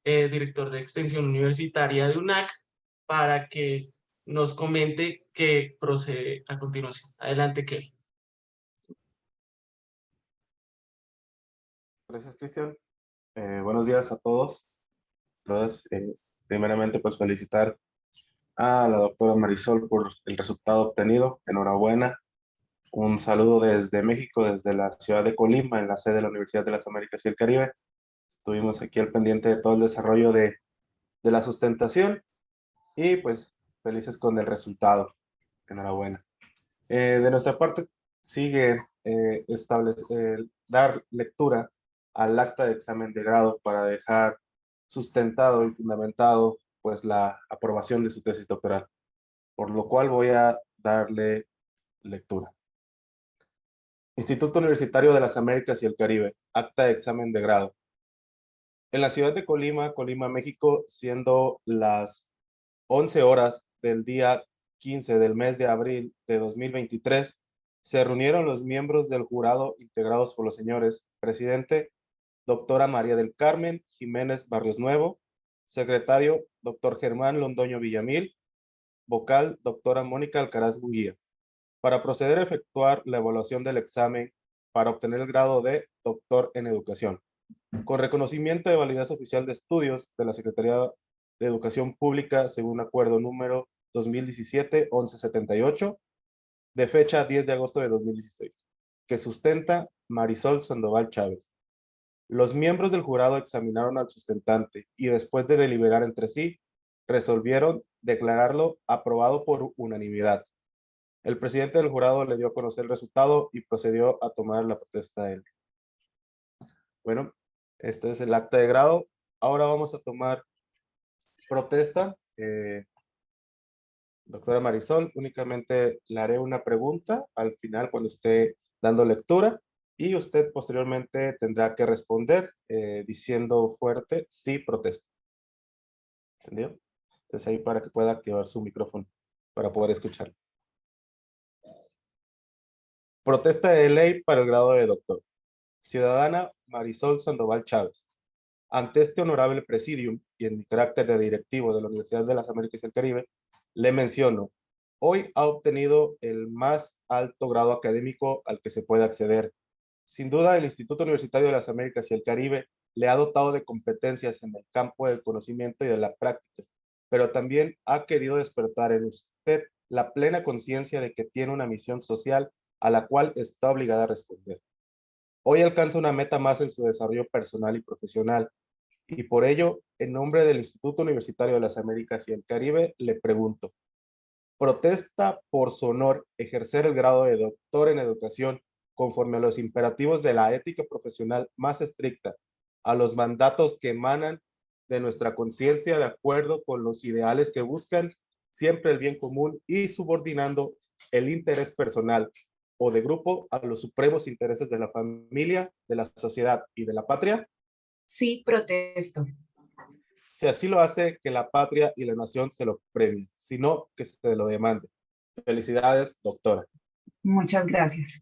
director de Extensión Universitaria de UNAC, para que nos comente qué procede a continuación. Adelante, Kevin.
Gracias, Cristian. Buenos días a todos. Entonces, primeramente, pues felicitar a la doctora Marisol por el resultado obtenido. Enhorabuena. Un saludo desde México, desde la ciudad de Colima, en la sede de la Universidad de las Américas y el Caribe. Estuvimos aquí al pendiente de todo el desarrollo de la sustentación y pues felices con el resultado. Enhorabuena. De nuestra parte, sigue dar lectura al acta de examen de grado para dejar sustentado y fundamentado pues la aprobación de su tesis doctoral. Por lo cual voy a darle lectura. Instituto Universitario de las Américas y el Caribe, acta de examen de grado. En la ciudad de Colima, México, siendo las 11 horas del día 15 del mes de abril de 2023, se reunieron los miembros del jurado integrados por los señores presidente, doctora María del Carmen Jiménez Barrios Nuevo, secretario, doctor Germán Londoño Villamil, vocal, doctora Mónica Alcaraz Buguía, para proceder a efectuar la evaluación del examen para obtener el grado de doctor en educación, con reconocimiento de validez oficial de estudios de la Secretaría de Educación Pública según acuerdo número 2017-1178, de fecha 10 de agosto de 2016, que sustenta Marisol Sandoval Chávez. Los miembros del jurado examinaron al sustentante y después de deliberar entre sí, resolvieron declararlo aprobado por unanimidad. El presidente del jurado le dio a conocer el resultado y procedió a tomar la protesta de él. Bueno, este es el acta de grado. Ahora vamos a tomar protesta. Doctora Marisol, únicamente le haré una pregunta al final cuando esté dando lectura y usted posteriormente tendrá que responder diciendo fuerte sí protesto. ¿Entendió? Entonces ahí para que pueda activar su micrófono para poder escucharlo. Protesta de ley para el grado de doctor. Ciudadana Marisol Sandoval Chávez. Ante este honorable presidium y en mi carácter de directivo de la Universidad de las Américas y el Caribe, le menciono, hoy ha obtenido el más alto grado académico al que se puede acceder. Sin duda, el Instituto Universitario de las Américas y el Caribe le ha dotado de competencias en el campo del conocimiento y de la práctica, pero también ha querido despertar en usted la plena conciencia de que tiene una misión social a la cual está obligada a responder. Hoy alcanza una meta más en su desarrollo personal y profesional, y por ello, en nombre del Instituto Universitario de las Américas y el Caribe, le pregunto, ¿protesta por su honor ejercer el grado de doctor en educación conforme a los imperativos de la ética profesional más estricta, a los mandatos que emanan de nuestra conciencia de acuerdo con los ideales que buscan siempre el bien común y subordinando el interés personal o de grupo a los supremos intereses de la familia, de la sociedad y de la patria?
Sí, protesto.
Si así lo hace, que la patria y la nación se lo premien, sino que se lo demande. Felicidades, doctora.
Muchas gracias.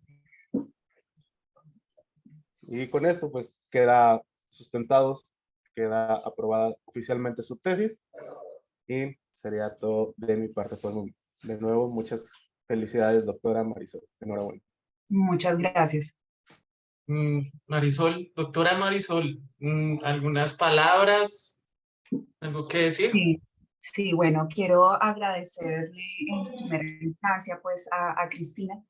Y con esto, pues, queda sustentados, queda aprobada oficialmente su tesis y sería todo de mi parte por el momento. De nuevo, muchas felicidades, doctora Marisol. Enhorabuena.
Muchas gracias.
Marisol, doctora Marisol, ¿algunas palabras? ¿Algo que decir?
Sí, sí, bueno, quiero agradecerle en primera instancia pues a Cristina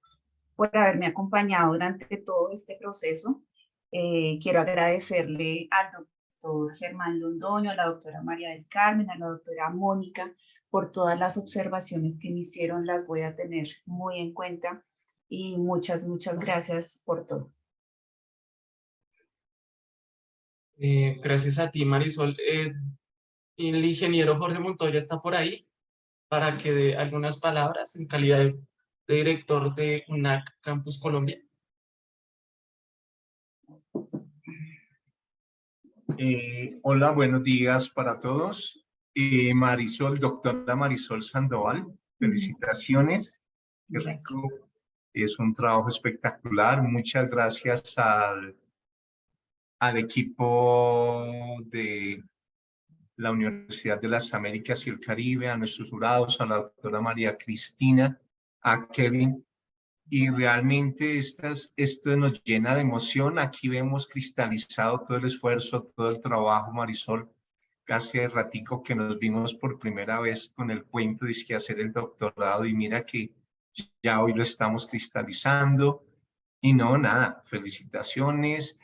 por haberme acompañado durante todo este proceso. Quiero agradecerle al doctor Germán Londoño, a la doctora María del Carmen, a la doctora Mónica, por todas las observaciones que me hicieron, las voy a tener muy en cuenta y muchas gracias por todo.
Gracias a ti, Marisol. El ingeniero Jorge Montoya está por ahí para que dé algunas palabras en calidad de director de UNAC Campus Colombia.
Hola, buenos días para todos. Marisol, doctora Marisol Sandoval, felicitaciones. Qué rico. Es un trabajo espectacular. Muchas gracias al equipo de la Universidad de las Américas y el Caribe, a nuestros jurados, a la doctora María Cristina, a Kevin. Y realmente esto nos llena de emoción. Aquí vemos cristalizado todo el esfuerzo, todo el trabajo, Marisol. Casi de ratico que nos vimos por primera vez con el cuento de que hacer el doctorado y mira que ya hoy lo estamos cristalizando. Y no, nada, felicitaciones.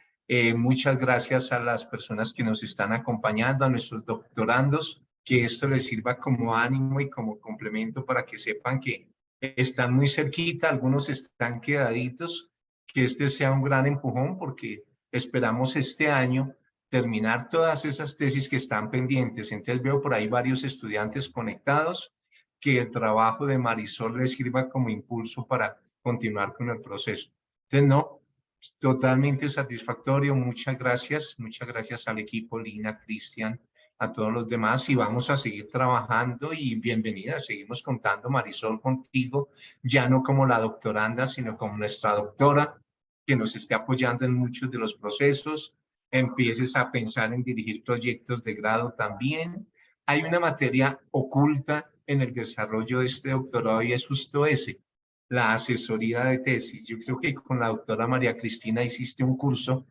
Muchas gracias a las personas que nos están acompañando, a nuestros doctorandos, que esto les sirva como ánimo y como complemento para que sepan que están muy cerquita, algunos están quedaditos, que este sea un gran empujón porque esperamos este año terminar todas esas tesis que están pendientes. Entonces veo por ahí varios estudiantes conectados que el trabajo de Marisol le sirva como impulso para continuar con el proceso. Entonces, no, totalmente satisfactorio. Muchas gracias al equipo, Lina, Cristian, a todos los demás, y vamos a seguir trabajando. Y bienvenida, seguimos contando, Marisol, contigo, ya no como la doctoranda, sino como nuestra doctora, que nos esté apoyando en muchos de los procesos. Empieces a pensar en dirigir proyectos de grado también. Hay una materia oculta en el desarrollo de este doctorado y es justo ese, la asesoría de tesis. Yo creo que con la doctora María Cristina hiciste un curso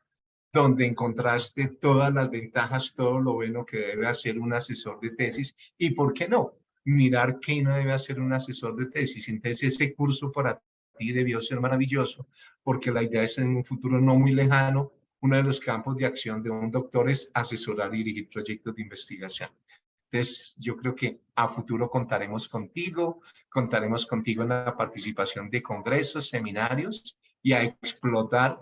donde encontraste todas las ventajas, todo lo bueno que debe hacer un asesor de tesis y, ¿por qué no?, mirar qué no debe hacer un asesor de tesis. Entonces, ese curso para ti debió ser maravilloso, porque la idea es en un futuro no muy lejano, uno de los campos de acción de un doctor es asesorar y dirigir proyectos de investigación. Entonces, yo creo que a futuro contaremos contigo en la participación de congresos, seminarios, y a explotar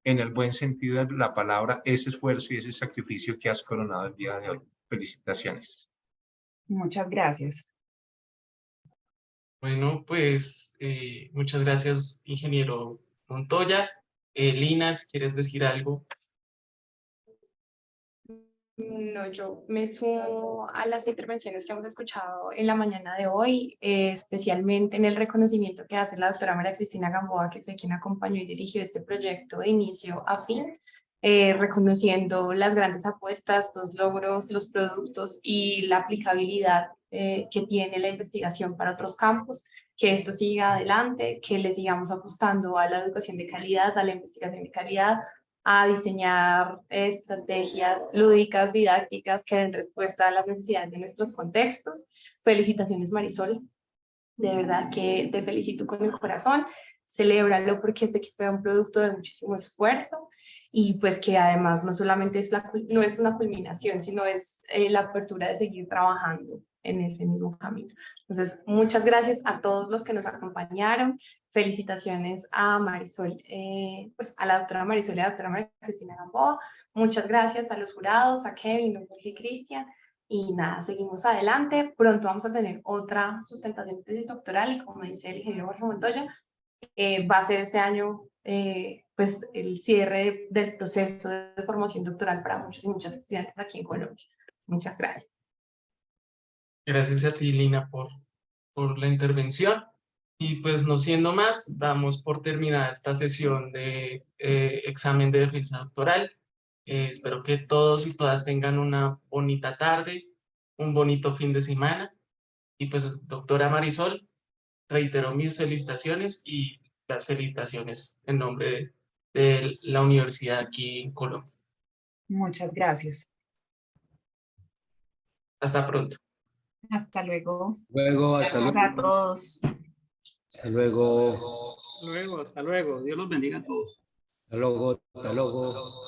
en el buen sentido de la palabra ese esfuerzo y ese sacrificio que has coronado el día de hoy. Felicitaciones.
Muchas gracias.
Bueno, pues muchas gracias, ingeniero Montoya. Lina, si quieres decir algo.
No, yo me sumo a las intervenciones que hemos escuchado en la mañana de hoy, especialmente en el reconocimiento que hace la doctora María Cristina Gamboa, que fue quien acompañó y dirigió este proyecto de inicio a fin, reconociendo las grandes apuestas, los logros, los productos y la aplicabilidad que tiene la investigación para otros campos, que esto siga adelante, que le sigamos apostando a la educación de calidad, a la investigación de calidad, a diseñar estrategias lúdicas, didácticas que den respuesta a las necesidades de nuestros contextos. Felicitaciones, Marisol. De verdad que te felicito con el corazón. Celébralo porque sé que fue un producto de muchísimo esfuerzo y pues que además no solamente es, no es una culminación, sino es la apertura de seguir trabajando en ese mismo camino. Entonces, muchas gracias a todos los que nos acompañaron. Felicitaciones a Marisol, pues a la doctora Marisol y a la doctora María Cristina Gamboa. Muchas gracias a los jurados, a Kevin, a Jorge y Cristian. Y nada, seguimos adelante. Pronto vamos a tener otra sustentación de tesis doctoral y como dice el ingeniero Jorge Montoya, va a ser este año pues el cierre del proceso de formación doctoral para muchos y muchas estudiantes aquí en Colombia. Muchas gracias.
Gracias a ti, Lina, por la intervención. Y pues no siendo más, damos por terminada esta sesión de examen de defensa doctoral. Espero que todos y todas tengan una bonita tarde, un bonito fin de semana. Y pues, doctora Marisol, reitero mis felicitaciones y las felicitaciones en nombre de la universidad aquí en Colombia.
Muchas gracias.
Hasta pronto.
Hasta luego.
Luego, hasta luego.
Para todos.
Hasta luego.
Hasta luego. Dios los bendiga a todos.
Hasta luego. Hasta luego.